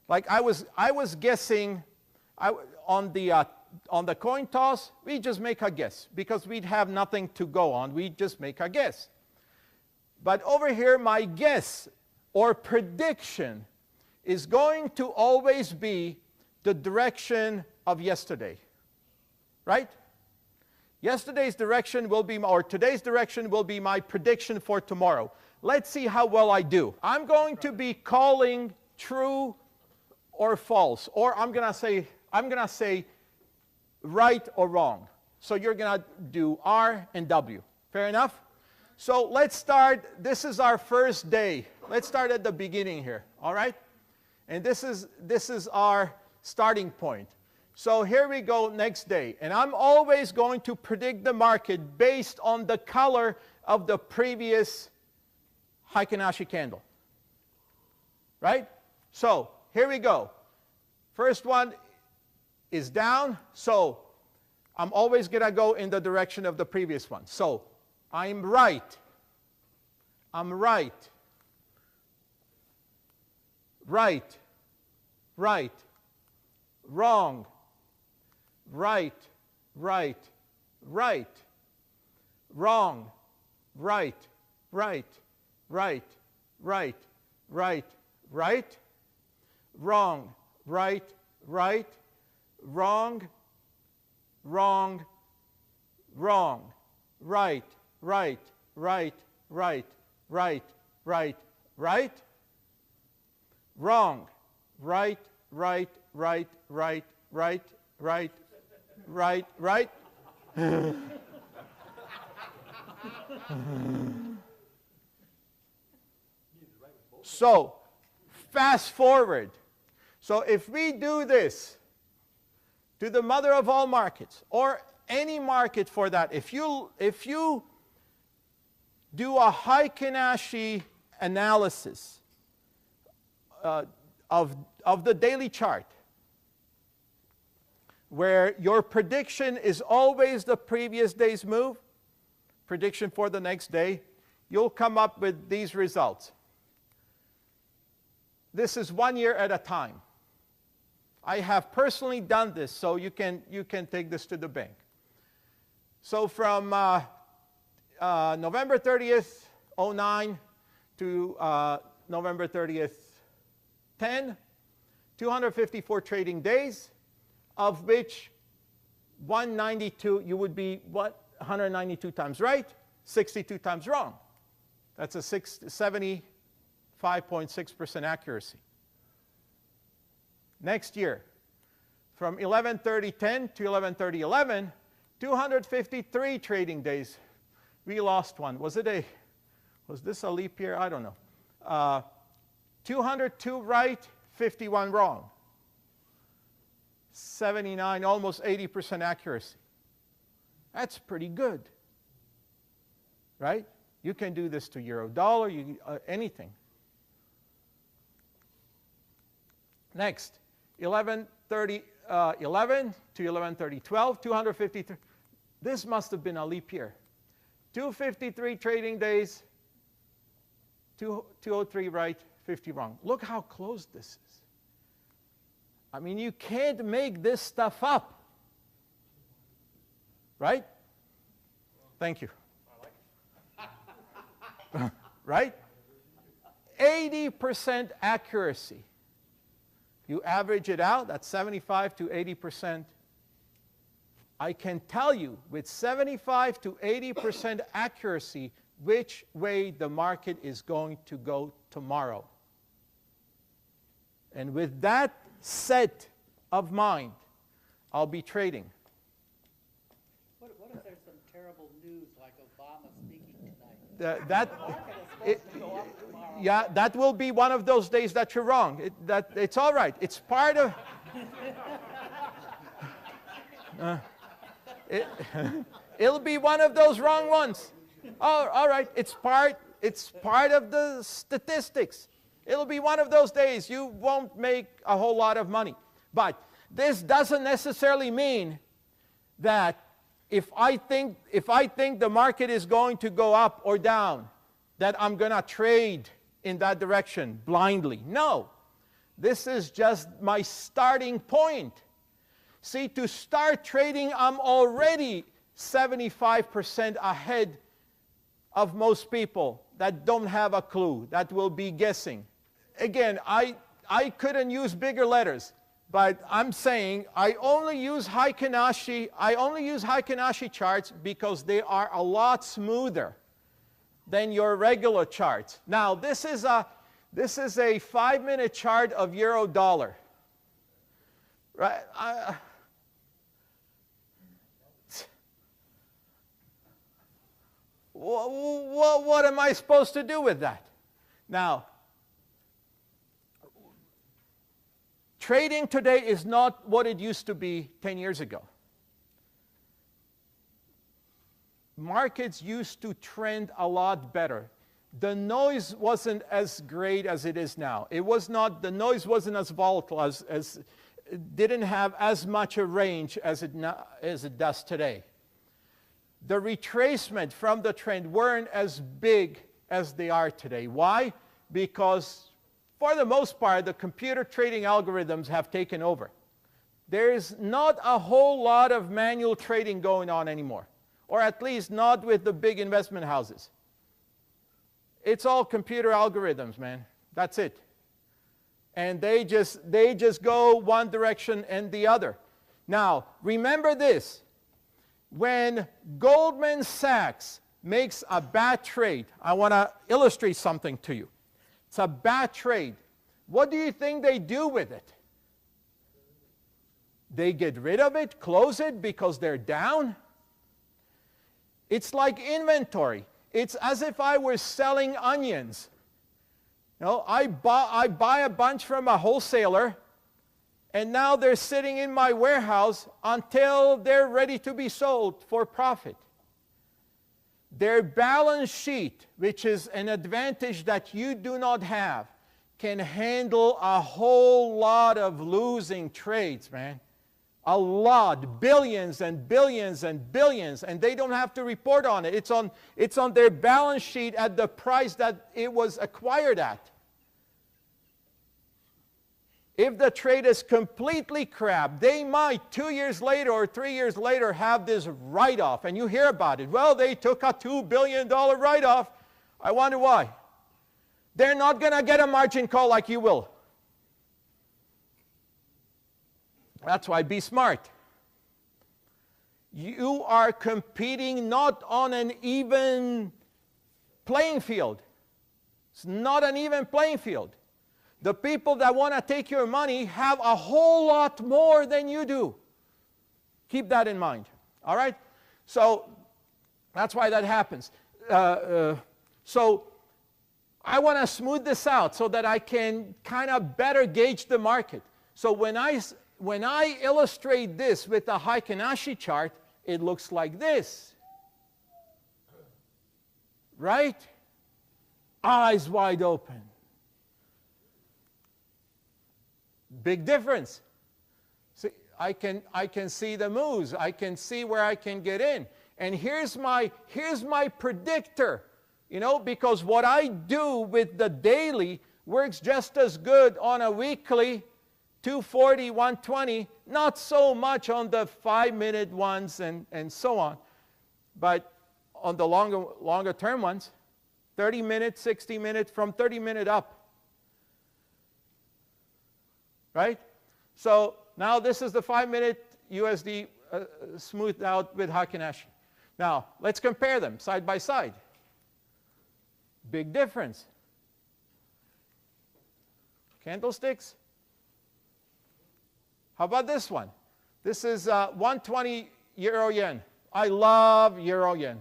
Like I was guessing on the coin toss, we just make a guess because we'd have nothing to go on. We just make a guess. But over here, my guess or prediction is going to always be the direction of yesterday, right? Yesterday's direction will be, or today's direction will be my prediction for tomorrow. Let's see how well I do. I'm going to be calling true or false, or I'm gonna say right or wrong. So you're gonna do R and W. Fair enough? So let's start. This is our first day. Let's start at the beginning here. All right? And this is our starting point. So here we go next day. And I'm always going to predict the market based on the color of the previous Heikin Ashi candle. Right? So here we go. First one is down. So I'm always going to go in the direction of the previous one. So I'm right. I'm right. Right. Right. Wrong. Right. Right. Right. Wrong. Right. Right. Right. Right. Right. Right. Wrong. Right. Right. Wrong. Wrong. Wrong. Right. Right. Right. Right. Right. Right. Right. Wrong. Right. Right. Right. Right. Right. Right. Right. Right. So, fast forward. So if we do this to the mother of all markets, or any market for that, if you do a Heikin Ashi analysis of the daily chart, where your prediction is always the previous day's move, prediction for the next day, you'll come up with these results. This is 1 year at a time. I have personally done this, so you can take this to the bank. So from November 30th, 09 to November 30th, 10, 254 trading days, of which 192, you would be what? 192 times right, 62 times wrong. That's a 75.6% accuracy. Next year, from 11/30/10 to 11/30/11, 253 trading days. We lost one. Was this a leap year? I don't know. 202 right, 51 wrong. 79, almost 80% accuracy. That's pretty good, right? You can do this to euro dollar, anything. Next, 11/30/11 to 11/30/12, 253. This must have been a leap year. 253 trading days, 203 right, 50 wrong. Look how close this is. I mean, you can't make this stuff up. Right? Thank you. Right? 80% accuracy. You average it out, that's 75 to 80%. I can tell you with 75 to 80% accuracy which way the market is going to go tomorrow. And with that set of mind, I'll be trading. What if there's terrible news like Obama speaking tonight. Yeah, that will be one of those days that you're wrong. It's all right. It's part of... it'll be one of those wrong ones. Oh, all right. It's part of the statistics. It'll be one of those days. You won't make a whole lot of money. But this doesn't necessarily mean that if I think the market is going to go up or down, that I'm going to trade in that direction blindly. No. This is just my starting point. See, to start trading, I'm already 75% ahead of most people that don't have a clue, that will be guessing. Again, I couldn't use bigger letters, but I'm saying I only use Heikin-Ashi charts because they are a lot smoother than your regular charts. Now, this is a 5-minute chart of euro dollar. Right? What am I supposed to do with that? Now, trading today is not what it used to be 10 years ago. Markets used to trend a lot better. The noise wasn't as great as it is now. The noise wasn't as volatile, it didn't have as much a range as it does today. The retracement from the trend weren't as big as they are today. Why? Because for the most part, the computer trading algorithms have taken over. There's not a whole lot of manual trading going on anymore, or at least not with the big investment houses. It's all computer algorithms, man. That's it. And they just go one direction and the other. Now, remember this. When Goldman Sachs makes a bad trade, I want to illustrate something to you. It's a bad trade. What do you think they do with it? They get rid of it, close it because they're down? It's like inventory. It's as if I were selling onions. You know, I buy a bunch from a wholesaler, and now they're sitting in my warehouse until they're ready to be sold for profit. Their balance sheet, which is an advantage that you do not have, can handle a whole lot of losing trades, man. A lot, billions and billions and billions, and they don't have to report on it. It's on their balance sheet at the price that it was acquired at. If the trade is completely crap, they might 2 years later or 3 years later have this write-off, and you hear about it. Well, they took a $2 billion write-off. I wonder why. They're not going to get a margin call like you will. That's why be smart. You are competing not on an even playing field. It's not an even playing field. The people that want to take your money have a whole lot more than you do. Keep that in mind. All right? So that's why that happens. So I want to smooth this out so that I can kind of better gauge the market. So when I illustrate this with a Heikin-Ashi chart, it looks like this. Right? Eyes wide open. Big difference. See, I can see the moves. I can see where I can get in. And here's my predictor. You know, because what I do with the daily works just as good on a weekly 240, 120, not so much on the 5-minute ones and so on, but on the longer term ones, 30 minutes, 60 minutes, from 30 minute up. Right? So now this is the 5-minute USD smoothed out with Heikin-Ashi. Now, let's compare them side by side. Big difference. Candlesticks. How about this one? This is 120 euro yen. I love euro yen.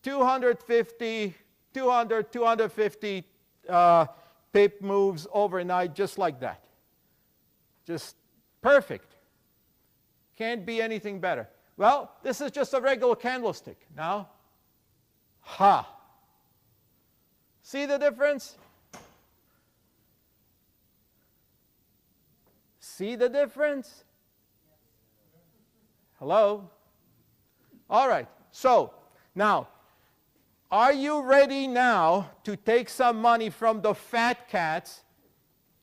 250, 200, 250 pip moves overnight just like that. Just perfect. Can't be anything better. Well, this is just a regular candlestick. Now, ha. See the difference? See the difference? Hello? All right. So, now, are you ready now to take some money from the fat cats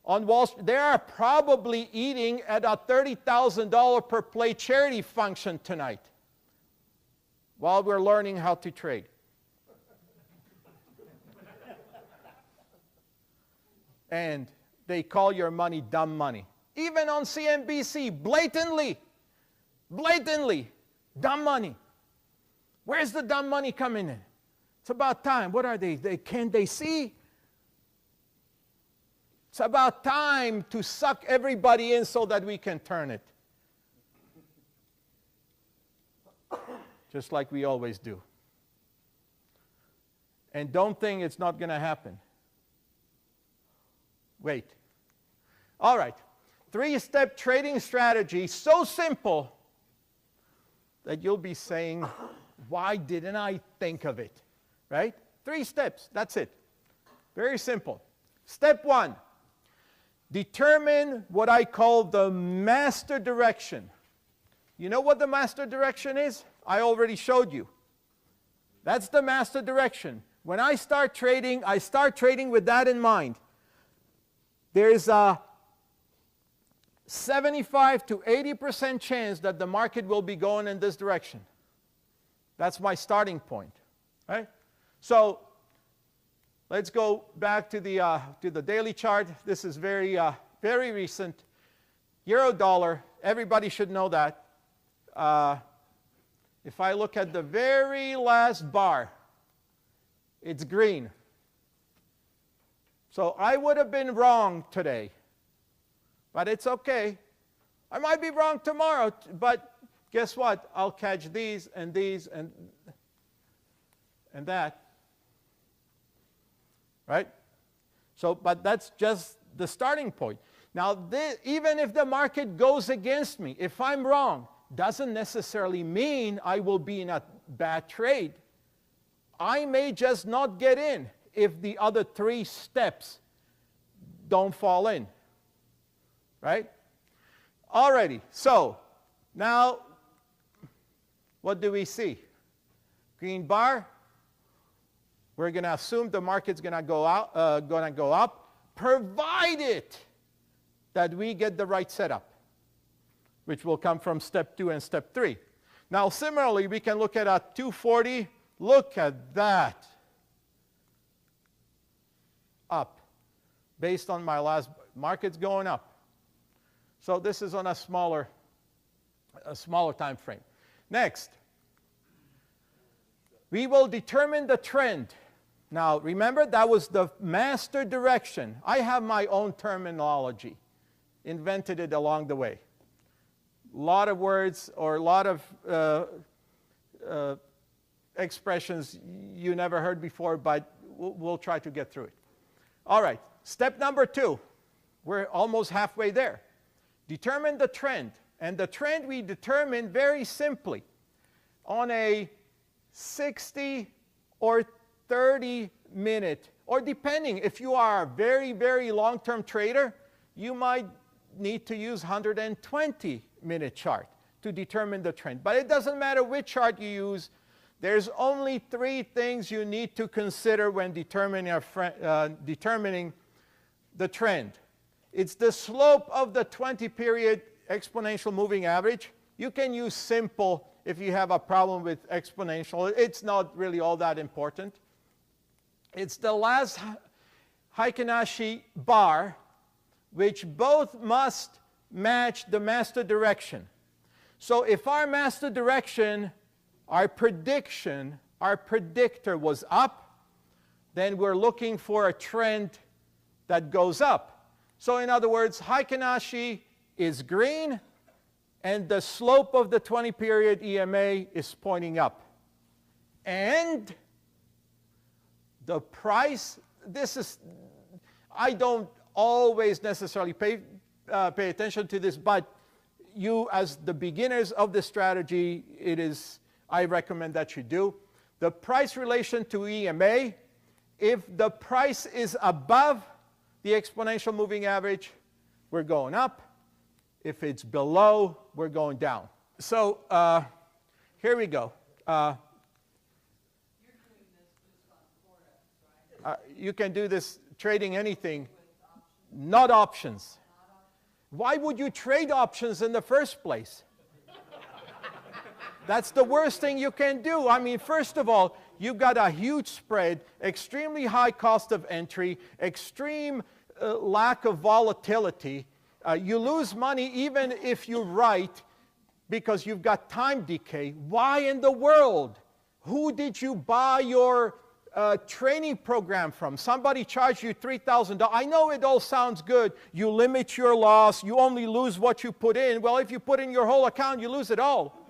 on Wall Street? They are probably eating at a $30,000 per play charity function tonight while we're learning how to trade. And they call your money dumb money. Even on CNBC, blatantly, dumb money. Where's the dumb money coming in? It's about time. What are they? Can they see? It's about time to suck everybody in so that we can turn it. Just like we always do. And don't think it's not going to happen. Wait. All right. 3-step trading strategy, so simple that you'll be saying, why didn't I think of it? Right? 3 steps, that's it. Very simple. Step 1, determine what I call the master direction. You know what the master direction is? I already showed you. That's the master direction. When I start trading with that in mind. There's a 75 to 80% chance that the market will be going in this direction. That's my starting point, right? So let's go back to the daily chart. This is very recent. Euro dollar, everybody should know that. If I look at the very last bar, it's green. So I would have been wrong today, but it's okay. I might be wrong tomorrow, but guess what? I'll catch these and that. Right? So, but that's just the starting point. Now, even if the market goes against me, if I'm wrong, doesn't necessarily mean I will be in a bad trade. I may just not get in if the other 3 steps don't fall in. Right? Alrighty, so now what do we see? Green bar. We're going to assume the market's going to go up, provided that we get the right setup, which will come from step 2 and step 3. Now, similarly, we can look at a 240. Look at that. Up. Based on my last market's going up. So this is on a smaller time frame. Next, we will determine the trend. Now, remember, that was the master direction. I have my own terminology. Invented it along the way. A lot of words or a lot of expressions you never heard before, but we'll try to get through it. All right, step number 2. We're almost halfway there. Determine the trend. And the trend we determine very simply on a 60 or 30 minute, or depending, if you are a very, very long-term trader, you might need to use 120-minute chart to determine the trend. But it doesn't matter which chart you use. There's only 3 things you need to consider when determining the trend. It's the slope of the 20-period exponential moving average. You can use simple if you have a problem with exponential. It's not really all that important. It's the last Heikin-Ashi bar, which both must match the master direction. So if our master direction, our predictor was up, then we're looking for a trend that goes up. So in other words, Heikin-Ashi is green and the slope of the 20-period EMA is pointing up. And the price, I don't always necessarily pay attention to this, but you, as the beginners of the strategy, I recommend that you do. The price relation to EMA, if the price is above the exponential moving average, we're going up. If it's below, we're going down. So here we go. You're doing this just on Forex, right? You can do this trading anything, not options. Why would you trade options in the first place? That's the worst thing you can do. I mean, first of all, you've got a huge spread, extremely high cost of entry, extreme lack of volatility. You lose money even if you're right because you've got time decay. Why in the world? Who did you buy your training program from? Somebody charged you $3,000. I know it all sounds good. You limit your loss. You only lose what you put in. Well, if you put in your whole account, you lose it all.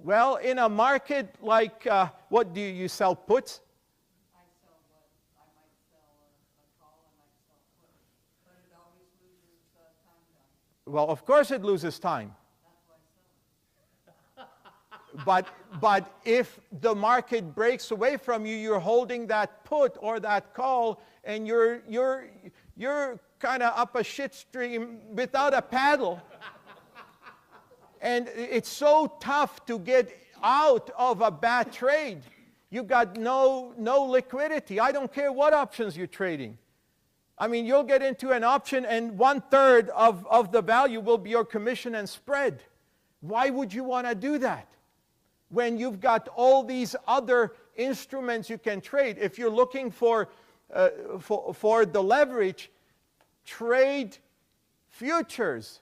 Well, in a market like, what do you sell puts? I sell what? I might sell a call, I might sell put, but it always loses time down. Well, of course it loses time. That's why I sell it. But if the market breaks away from you, you're holding that put or that call, and you're kind of up a shit stream without a paddle. And it's so tough to get out of a bad trade. You've got no liquidity. I don't care what options you're trading. I mean, you'll get into an option and 1/3 of the value will be your commission and spread. Why would you want to do that when you've got all these other instruments you can trade? If you're looking for the leverage, trade futures.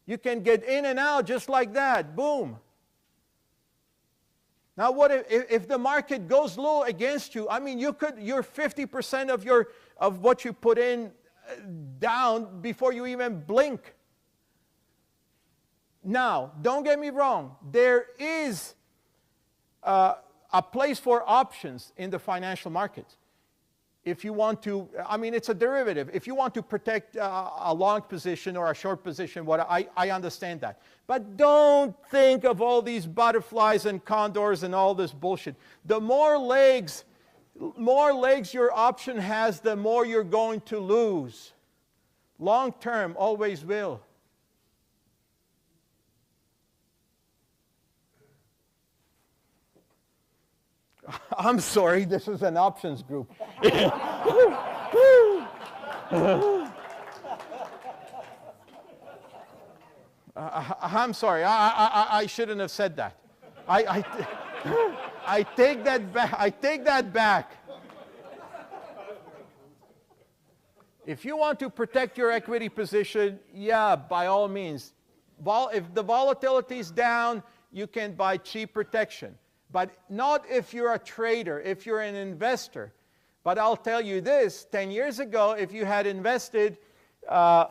You can get in and out just like that. Boom. Now, what if the market goes low against you? I mean, you're 50% of what you put in down before you even blink. Now, don't get me wrong. There is a place for options in the financial markets. If you want to, I mean, it's a derivative. If you want to protect a long position or a short position, I understand that. But don't think of all these butterflies and condors and all this bullshit. The more legs your option has, the more you're going to lose. Long term, always will. I'm sorry, this is an options group. I'm sorry, I shouldn't have said that. I take that back. I take that back. If you want to protect your equity position, yeah, by all means. If the volatility is down, you can buy cheap protection. But not if you're a trader, if you're an investor. But I'll tell you this, 10 years ago, if you had invested, I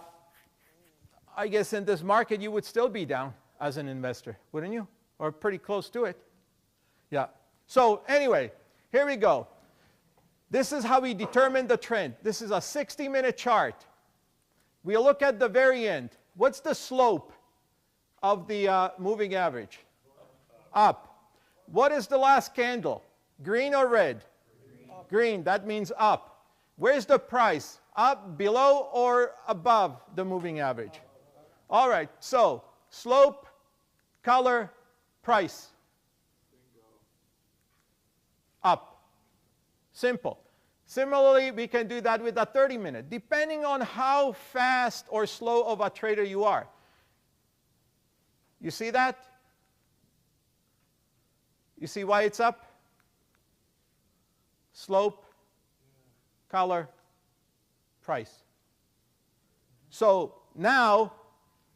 guess in this market, you would still be down as an investor, wouldn't you? Or pretty close to it. Yeah. So anyway, here we go. This is how we determine the trend. This is a 60-minute chart. We'll look at the very end. What's the slope of the moving average? Up. What is the last candle? Green or red? Green. That means up. Where's the price? Up, below, or above the moving average? All right. So slope, color, price. Up. Simple. Similarly, we can do that with a 30-minute, depending on how fast or slow of a trader you are. You see that? You see why it's up? Slope, color, price. So now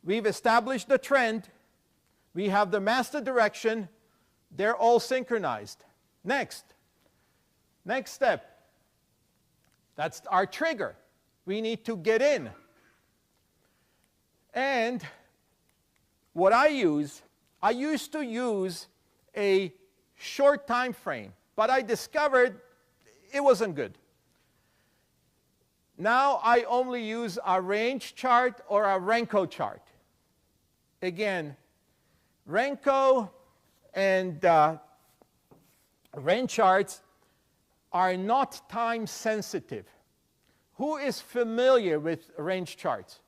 we've established the trend. We have the master direction. They're all synchronized. Next step. That's our trigger. We need to get in. And what I used to use a short time frame, but I discovered it wasn't good. Now I only use a range chart or a Renko chart. Again, Renko and range charts are not time sensitive. Who is familiar with range charts?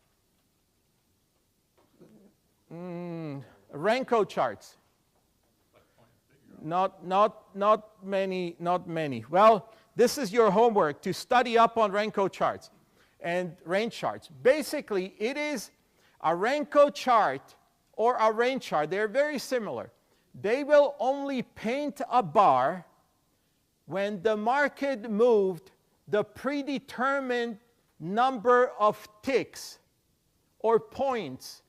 Renko charts. Not many. Well, this is your homework, to study up on Renko charts and range charts. Basically, it is a Renko chart or a range chart. They're very similar. They will only paint a bar when the market moved the predetermined number of ticks or points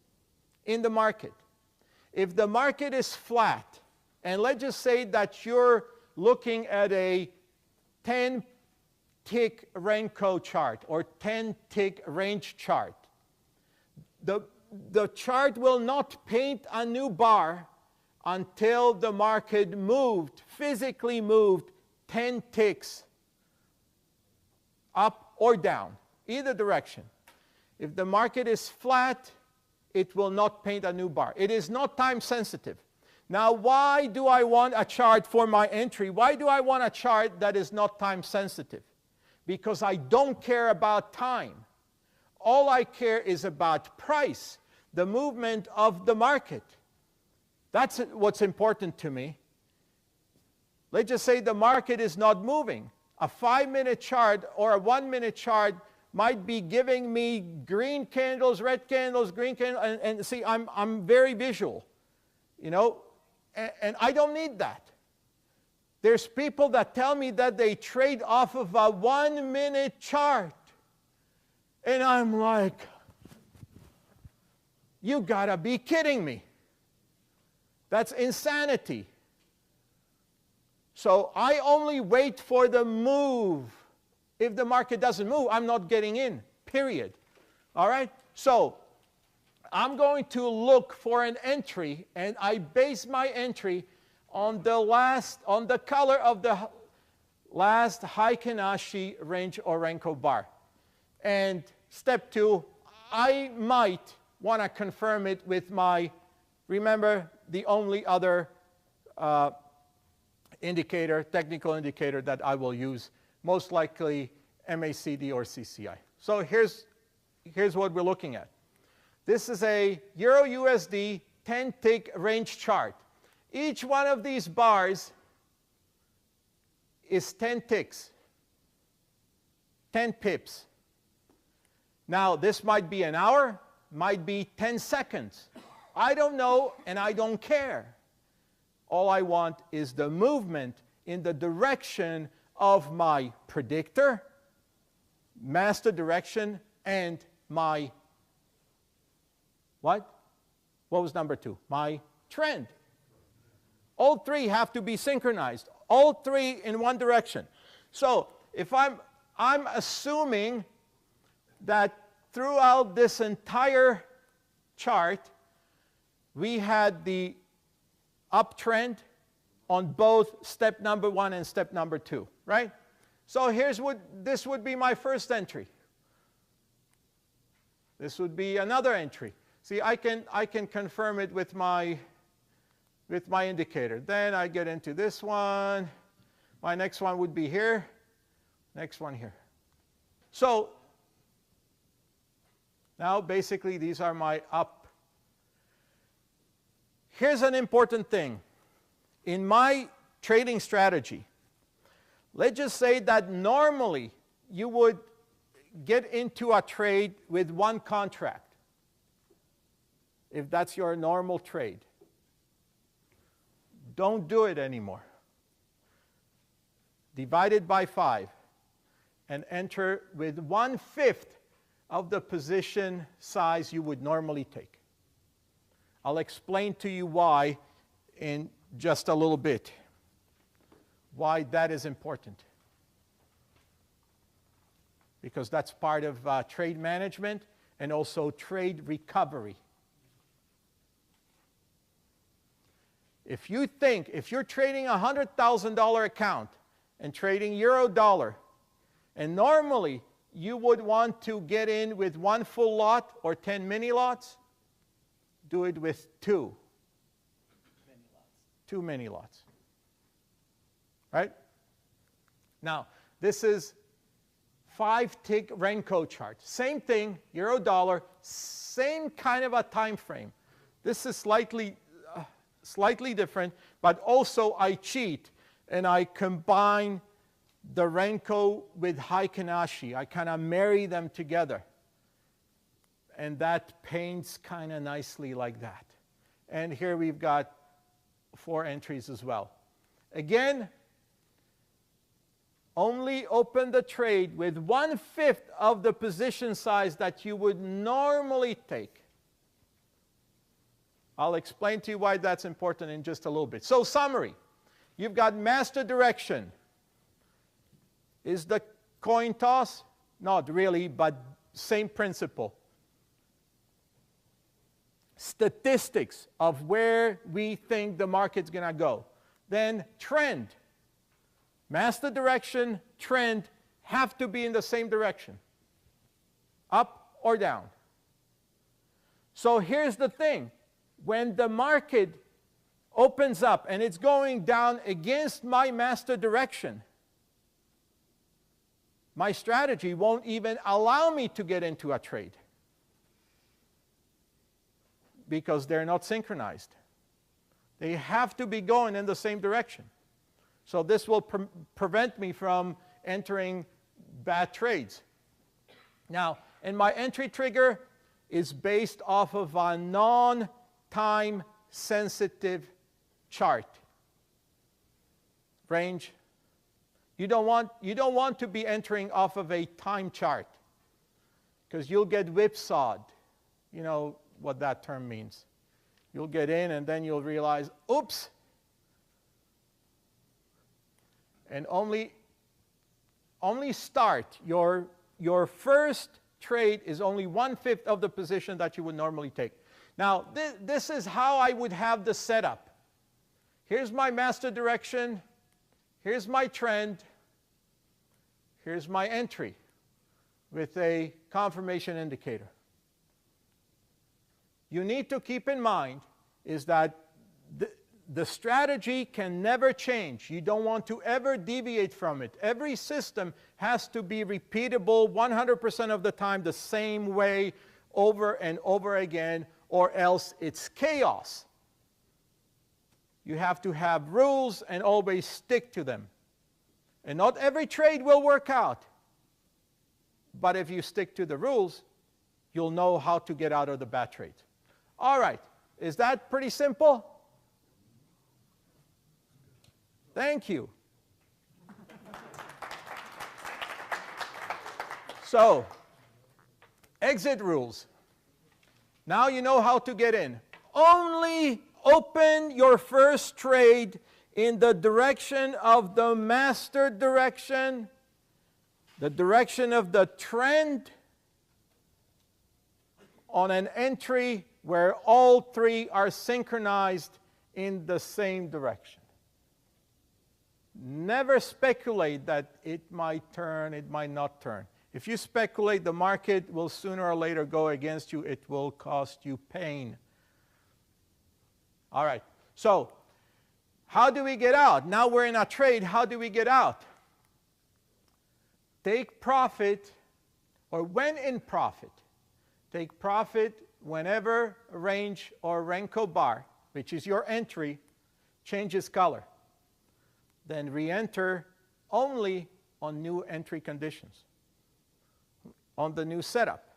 in the market. If the market is flat, and let's just say that you're looking at a 10-tick Renko chart or 10-tick range chart, the chart will not paint a new bar until the market physically moved 10 ticks up or down, either direction. If the market is flat, it will not paint a new bar. It is not time sensitive. Now, why do I want a chart for my entry? Why do I want a chart that is not time sensitive? Because I don't care about time. All I care is about price, the movement of the market. That's what's important to me. Let's just say the market is not moving. A 5-minute chart or a 1-minute chart might be giving me green candles, red candles, green candles, and see, I'm very visual, you know, and I don't need that. There's people that tell me that they trade off of a 1-minute chart, and I'm like, you gotta be kidding me. That's insanity. So I only wait for the move. If the market doesn't move, I'm not getting in, period. All right? So I'm going to look for an entry, and I base my entry on the color of the last Heikin-Ashi range or Renko bar. And step 2, I might want to confirm it with my, remember, the only other indicator, technical indicator that I will use, most likely MACD or CCI. So here's what we're looking at. This is a Euro USD 10-tick range chart. Each one of these bars is 10 ticks, 10 pips. Now, this might be an hour, might be 10 seconds. I don't know, and I don't care. All I want is the movement in the direction of my predictor, master direction, and my, what? What was number 2? My trend. All three have to be synchronized. All three in one direction. So if I'm assuming that throughout this entire chart, we had the uptrend on both step number 1 and step number 2, right? So this would be my first entry. This would be another entry. See, I can confirm it with my indicator. Then I get into this one. My next one would be here. Next one here. So now basically these are my up. Here's an important thing. In my trading strategy, let's just say that normally you would get into a trade with one contract, if that's your normal trade. Don't do it anymore. Divide it by 5 and enter with 1/5 of the position size you would normally take. I'll explain to you why in just a little bit, why that is important. because that's part of trade management and also trade recovery. If you think, if you're trading a $100,000 account and trading euro dollar, and normally you would want to get in with 1 full lot or 10 mini lots, do it with 2. Many lots. 2 mini lots. Right? Now, this is 5-tick Renko chart. Same thing, euro dollar, same kind of a time frame. This is slightly different, but also I cheat and I combine the Renko with Heikin Ashi. I kind of marry them together. And that paints kind of nicely like that. And here we've got 4 entries as well. Again, only open the trade with 1/5 of the position size that you would normally take. I'll explain to you why that's important in just a little bit. So, summary. You've got master direction. Is the coin toss? Not really, but same principle. Statistics of where we think the market's going to go. Then trend. Master direction, trend have to be in the same direction. Up or down. So here's the thing. When the market opens up and it's going down against my master direction, my strategy won't even allow me to get into a trade because they're not synchronized. They have to be going in the same direction. So this will prevent me from entering bad trades. Now, and my entry trigger is based off of a non-time sensitive chart. Range. You don't want to be entering off of a time chart because you'll get whipsawed. You know what that term means. You'll get in and then you'll realize, oops. And only start. Your first trade is only 1/5 of the position that you would normally take. Now, this is how I would have the setup. Here's my master direction. Here's my trend. Here's my entry with a confirmation indicator. You need to keep in mind is that the strategy can never change. You don't want to ever deviate from it. Every system has to be repeatable 100% of the time the same way over and over again, or else it's chaos. You have to have rules and always stick to them. And not every trade will work out. But if you stick to the rules, you'll know how to get out of the bad trades. All right. Is that pretty simple? Thank you. So, exit rules. Now you know how to get in. Only open your first trade in the direction of the master direction, the direction of the trend, on an entry where all 3 are synchronized in the same direction. Never speculate that it might turn, it might not turn. If you speculate the market will sooner or later go against you, it will cost you pain. All right, so how do we get out? Now we're in a trade, how do we get out? Take profit, or when in profit, take profit whenever range or Renko bar, which is your entry, changes color. Then re-enter only on new entry conditions, on the new setup.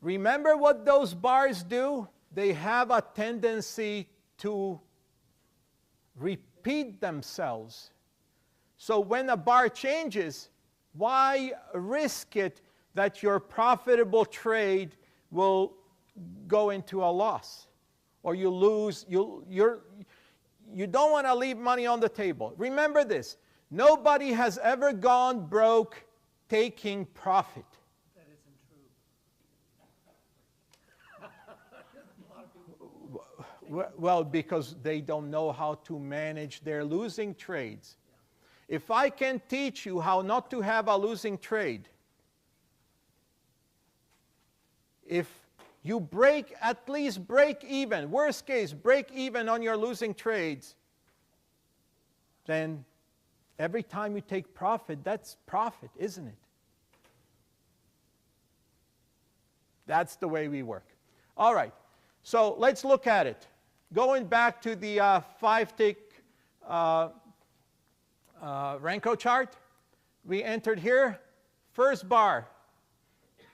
Remember what those bars do? They have a tendency to repeat themselves. So when a bar changes, why risk it that your profitable trade will go into a loss or you lose? You don't want to leave money on the table. Remember this. Nobody has ever gone broke taking profit. That isn't true. Well, because they don't know how to manage their losing trades. If I can teach you how not to have a losing trade, if you at least break even, worst case, break even on your losing trades, then every time you take profit, that's profit, isn't it? That's the way we work. All right, so let's look at it. Going back to the 5-tick Renko chart, we entered here, first bar,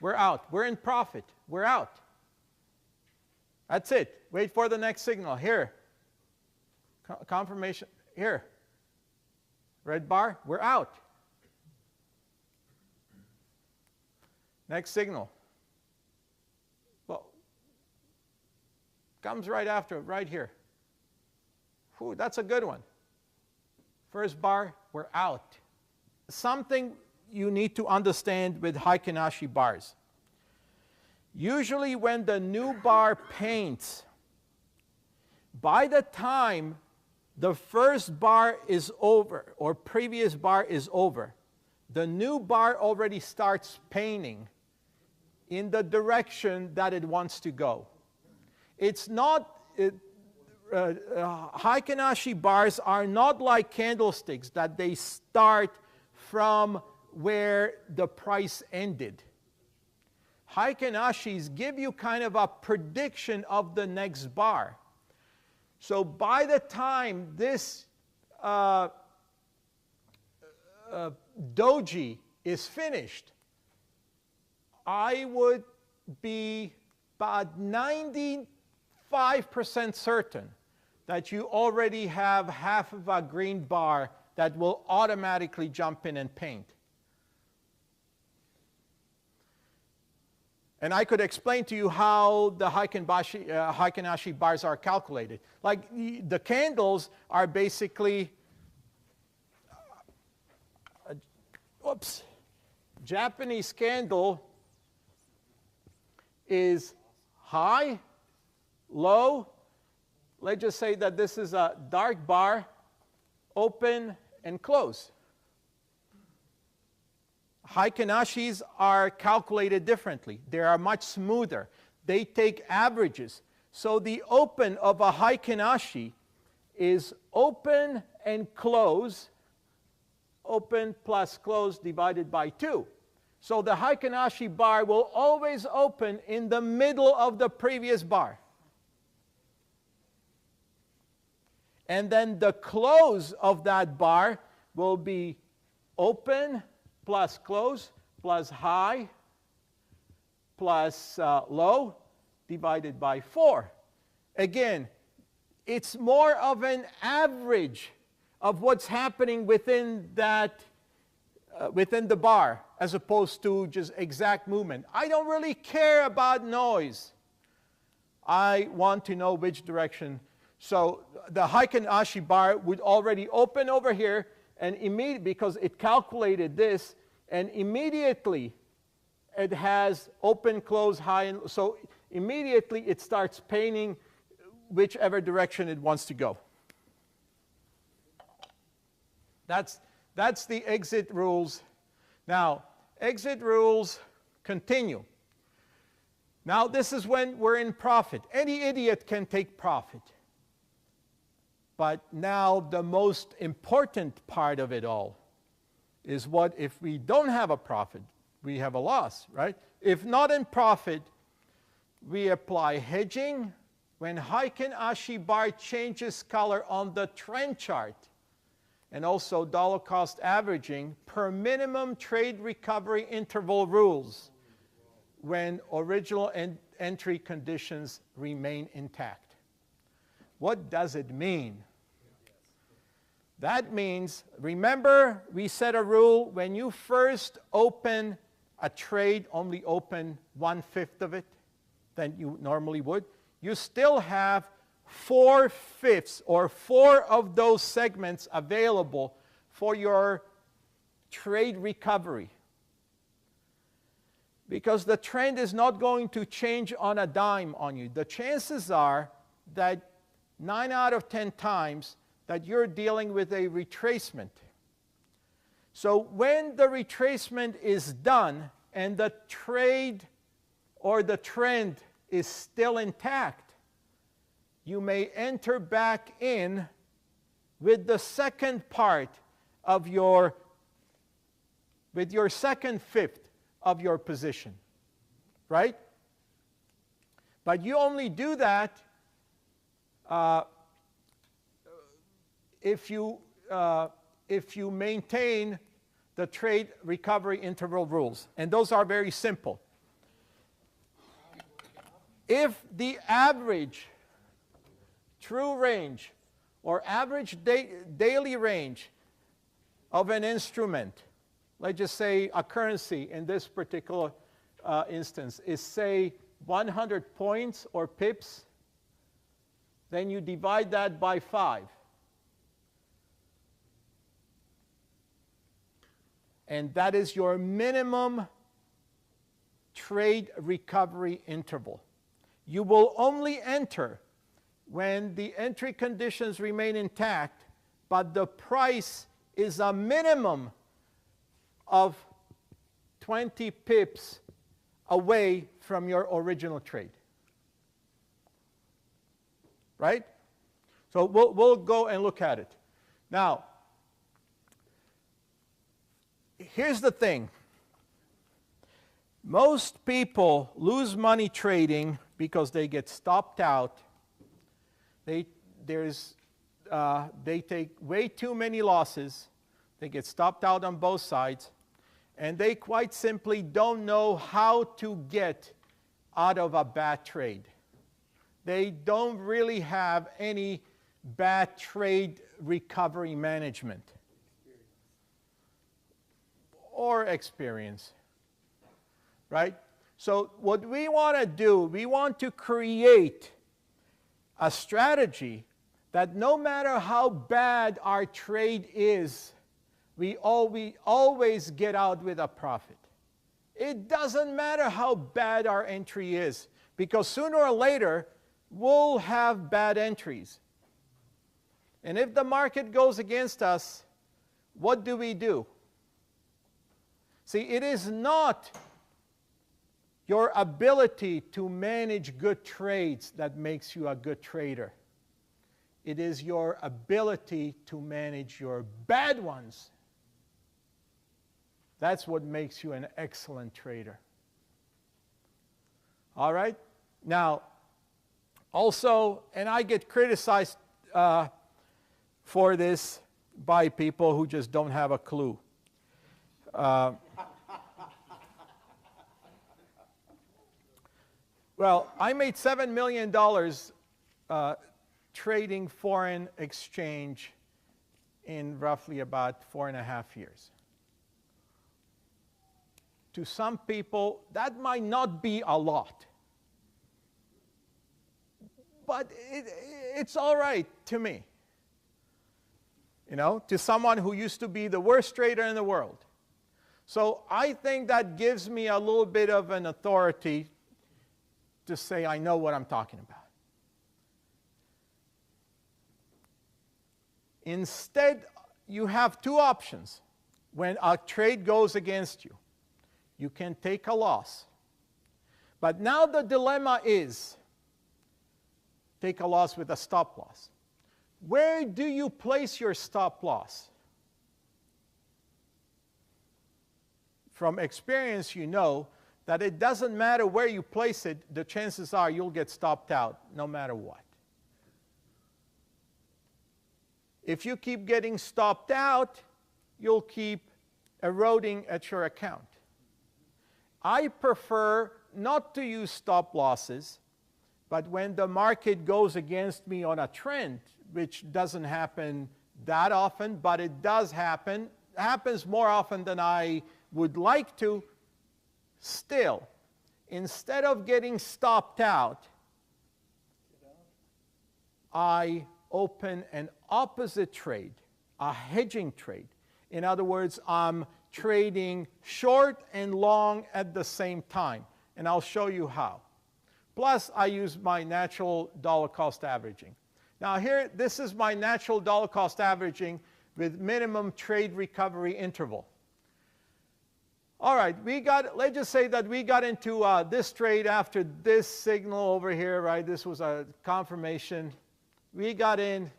we're out. We're in profit, we're out. That's it. Wait for the next signal. Here, confirmation, here. Red bar, we're out. Next signal. Well, comes right after, right here. Whew, that's a good one. First bar, we're out. Something you need to understand with Heikin Ashi bars. Usually when the new bar paints, by the time the first bar is over, or previous bar is over, the new bar already starts painting in the direction that it wants to go. It's not, Heikin Ashi bars are not like candlesticks that they start from where the price ended. Heikin Ashis give you kind of a prediction of the next bar. So by the time this doji is finished, I would be about 95% certain that you already have half of a green bar that will automatically jump in and paint. And I could explain to you how the Heikin Ashi bars are calculated. Like the candles are basically, Japanese candle is high, low. Let's just say that this is a dark bar, open and close. Heikin Ashis are calculated differently. They are much smoother. They take averages. So the open of a Heikin Ashi is open and close, open plus close divided by 2. So the Heikin Ashi bar will always open in the middle of the previous bar. And then the close of that bar will be open plus close plus high plus low divided by 4. Again, it's more of an average of what's happening within that within the bar as opposed to just exact movement. I don't really care about noise. I want to know which direction. So the Heikin Ashi bar would already open over here, and immediately, because it calculated this, and immediately it has open, close, high, and so immediately it starts painting whichever direction it wants to go. That's the exit rules. Now, exit rules continue. Now, this is when we're in profit. Any idiot can take profit. But now the most important part of it all is what if we don't have a profit, we have a loss, right? If not in profit, we apply hedging. When Heikin Ashi bar changes color on the trend chart, and also dollar cost averaging per minimum trade recovery interval rules when original entry conditions remain intact. What does it mean? That means, remember we set a rule when you first open a trade, only open 1/5 of it than you normally would. You still have 4/5 or 4 of those segments available for your trade recovery. because the trend is not going to change on a dime on you. The chances are that 9 out of 10 times that you're dealing with a retracement. So when the retracement is done and the trade or the trend is still intact, you may enter back in with the second part of your, with your second fifth of your position, right? But you only do that if you maintain the trade recovery interval rules. And those are very simple. If the average true range or average daily range of an instrument, let's just say a currency in this particular instance, is say 100 points or pips, then you divide that by 5. And that is your minimum trade recovery interval. You will only enter when the entry conditions remain intact, but the price is a minimum of 20 pips away from your original trade. Right? So we'll go and look at it. Now, here's the thing. Most people lose money trading because they get stopped out. They take way too many losses. They get stopped out on both sides. And they quite simply don't know how to get out of a bad trade. They don't really have any bad trade recovery management or experience, right? So what we want to do, we want to create a strategy that no matter how bad our trade is, we always get out with a profit. It doesn't matter how bad our entry is, because sooner or later, we'll have bad entries. And if the market goes against us, what do? See, it is not your ability to manage good trades that makes you a good trader. It is your ability to manage your bad ones. That's what makes you an excellent trader. All right? Now, also, and I get criticized for this by people who just don't have a clue. Well, I made $7 million trading foreign exchange in roughly about 4.5 years. To some people, that might not be a lot. But it's all right to me. You know, to someone who used to be the worst trader in the world. So I think that gives me a little bit of an authority to say I know what I'm talking about. Instead, you have two options. When a trade goes against you, you can take a loss. But now the dilemma is, take a loss with a stop loss. Where do you place your stop loss? From experience, you know that it doesn't matter where you place it, the chances are you'll get stopped out no matter what. If you keep getting stopped out, you'll keep eroding at your account. I prefer not to use stop losses, but when the market goes against me on a trend, which doesn't happen that often, but it does happen, happens more often than I would like to, still, instead of getting stopped out, I open an opposite trade, a hedging trade. In other words, I'm trading short and long at the same time. And I'll show you how. Plus, I use my natural dollar cost averaging. Now here, this is my natural dollar cost averaging with minimum trade recovery interval. All right, let's just say that we got into this trade after this signal over here, right? This was a confirmation. We got in,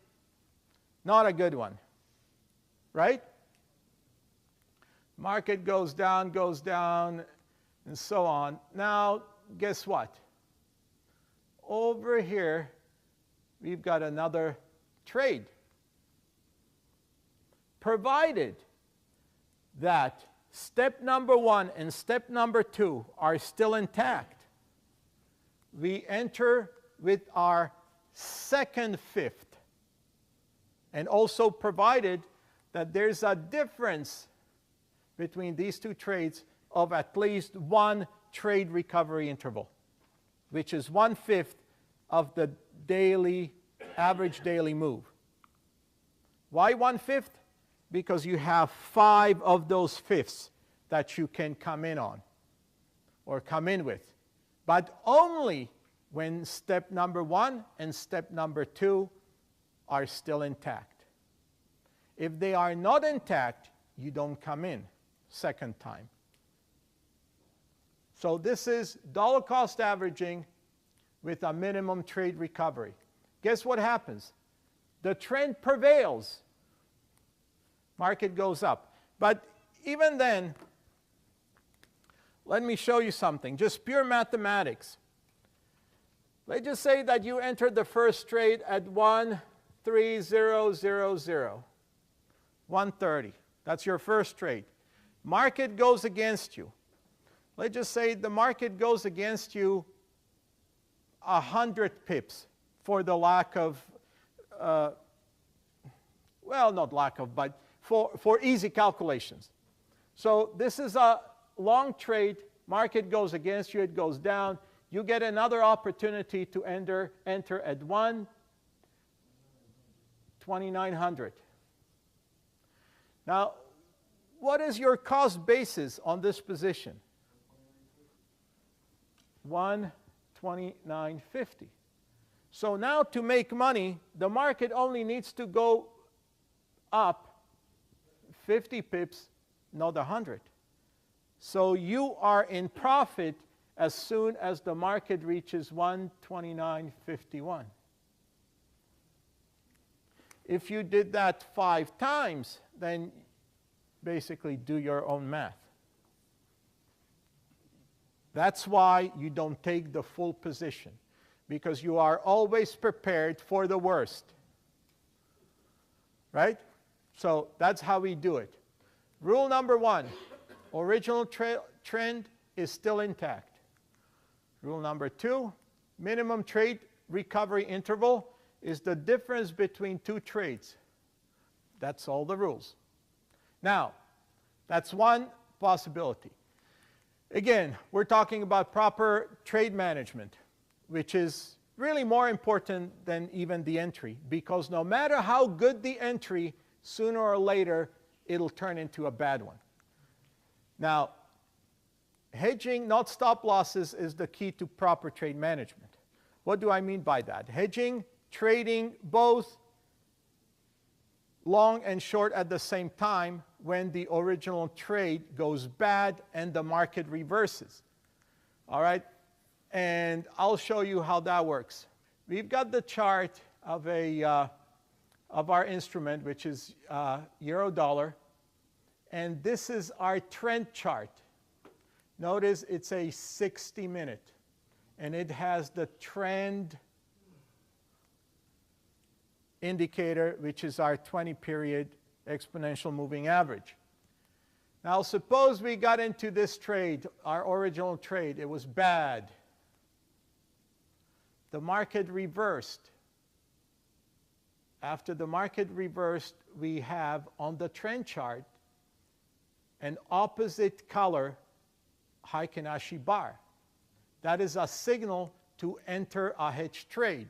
not a good one, right? Market goes down, and so on. Now, guess what? Over here, we've got another trade. Provided that step number 1 and step number 2 are still intact, we enter with our second fifth. And also provided that there's a difference between these two trades of at least one trade recovery interval, which is 1/5 of the average daily move. Why 1/5? Because you have 5 of those fifths that you can come in on or come in with, but only when step number 1 and step number 2 are still intact. If they are not intact, you don't come in second time. So this is dollar cost averaging with a minimum trade recovery. Guess what happens? The trend prevails. Market goes up. But even then, let me show you something, just pure mathematics. Let's just say that you entered the first trade at 13000, 130. That's your first trade. Market goes against you. Let's just say the market goes against you 100 pips for the lack of, well, not lack of, but for easy calculations. So this is a long trade. Market goes against you, it goes down. You get another opportunity to enter at 1,2900. Now, what is your cost basis on this position? 129.50. So now to make money, the market only needs to go up 50 pips, not 100. So you are in profit as soon as the market reaches 129.51. If you did that 5 times, then basically do your own math. That's why you don't take the full position, because you are always prepared for the worst. Right? So that's how we do it. Rule number 1, original trend is still intact. Rule number 2, minimum trade recovery interval is the difference between two trades. That's all the rules. Now, that's one possibility. Again, we're talking about proper trade management, which is really more important than even the entry, because no matter how good the entry, sooner or later, it'll turn into a bad one. Now, hedging, not stop losses, is the key to proper trade management. What do I mean by that? Hedging, trading both long and short at the same time when the original trade goes bad and the market reverses. All right? And I'll show you how that works. We've got the chart of our instrument, which is euro dollar, and this is our trend chart. Notice it's a 60-minute, and it has the trend indicator, which is our 20-period exponential moving average. Now, suppose we got into this trade, our original trade. It was bad. The market reversed. After the market reversed, we have on the trend chart an opposite color Heikin Ashi bar. That is a signal to enter a hedge trade,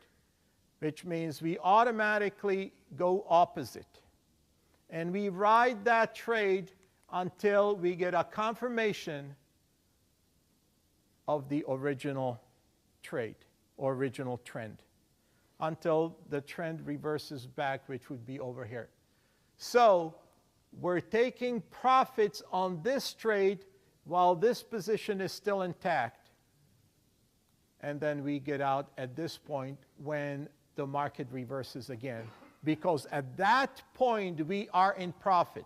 which means we automatically go opposite. And we ride that trade until we get a confirmation of the original trade or original trend, until the trend reverses back, which would be over here. So we're taking profits on this trade while this position is still intact. And then we get out at this point when the market reverses again. Because at that point, we are in profit.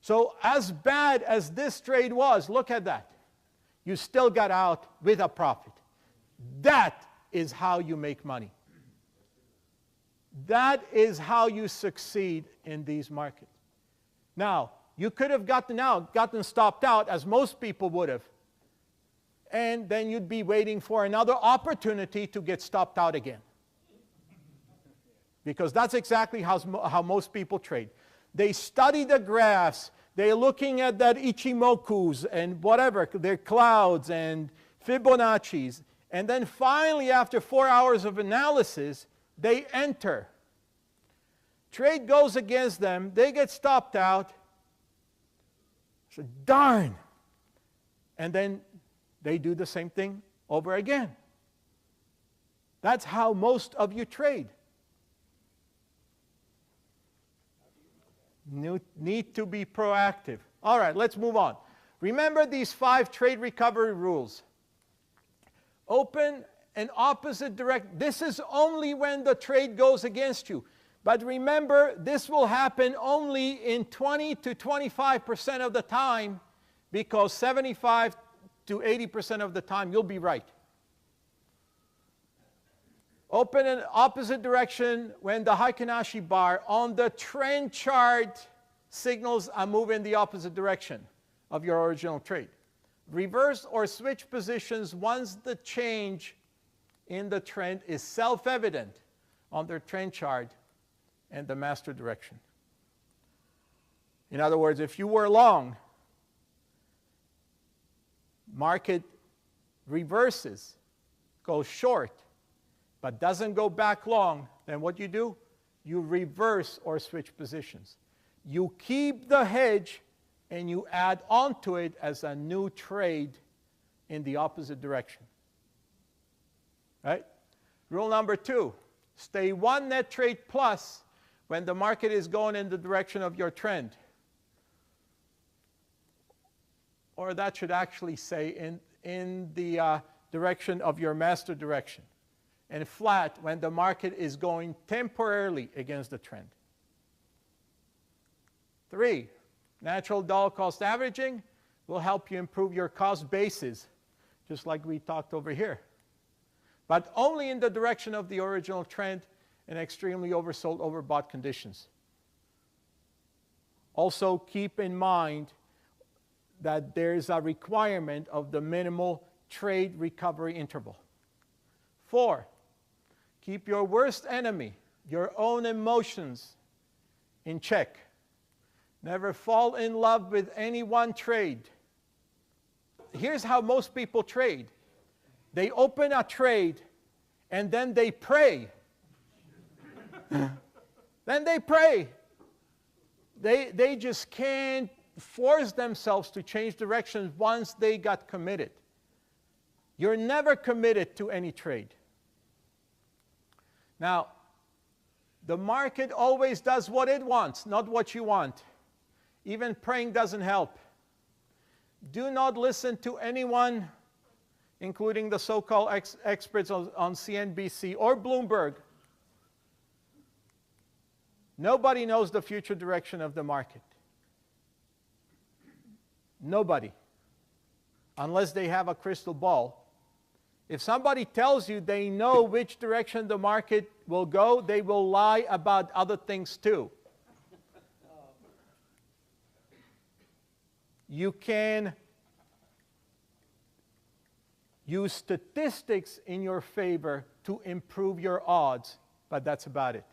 So as bad as this trade was, look at that. You still got out with a profit. That is how you make money. That is how you succeed in these markets. Now, you could have gotten stopped out, as most people would have. And then you'd be waiting for another opportunity to get stopped out again. Because that's exactly how most people trade. They study the graphs. They're looking at that Ichimoku's and whatever, their clouds and Fibonacci's. And then finally, after 4 hours of analysis, they enter. Trade goes against them. They get stopped out. So, darn. And then they do the same thing over again. That's how most of you trade. Need to be proactive. All right, let's move on. Remember these 5 trade recovery rules. Open an opposite direction. This is only when the trade goes against you. But remember, this will happen only in 20 to 25% of the time, because 75 to 80% of the time you'll be right. Open an opposite direction when the Heikin-Ashi bar on the trend chart signals a move in the opposite direction of your original trade. Reverse or switch positions once the change in the trend is self-evident on their trend chart and the master direction. In other words, if you were long, market reverses, goes short, but doesn't go back long, then what do? You reverse or switch positions. You keep the hedge and you add onto it as a new trade in the opposite direction. Right? Rule number 2, stay 1 net trade plus when the market is going in the direction of your trend. Or that should actually say in the direction of your master direction. And flat when the market is going temporarily against the trend. 3, natural dollar cost averaging will help you improve your cost basis, just like we talked over here. But only in the direction of the original trend in extremely oversold, overbought conditions. Also keep in mind that there's a requirement of the minimal trade recovery interval. 4, keep your worst enemy, your own emotions, in check. Never fall in love with any one trade. Here's how most people trade. They open a trade and then they pray. Then they pray. They just can't force themselves to change directions once they got committed. You're never committed to any trade. Now, the market always does what it wants, not what you want. Even praying doesn't help. Do not listen to anyone, including the so-called experts on CNBC or Bloomberg. Nobody knows the future direction of the market. Nobody. Unless they have a crystal ball. If somebody tells you they know which direction the market will go, they will lie about other things too. You can use statistics in your favor to improve your odds, but that's about it.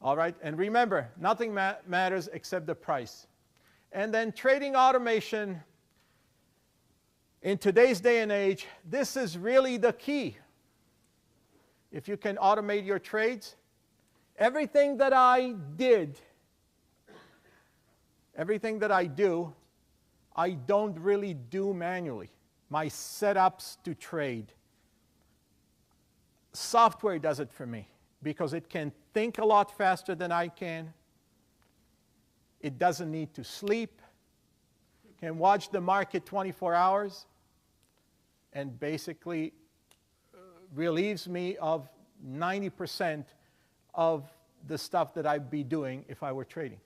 All right, and remember, nothing matters except the price. And then trading automation, in today's day and age, this is really the key. If you can automate your trades, everything that I did Everything that I do, I don't really do manually. My setups to trade. Software does it for me because it can think a lot faster than I can. It doesn't need to sleep. Can watch the market 24 hours and basically relieves me of 90% of the stuff that I'd be doing if I were trading.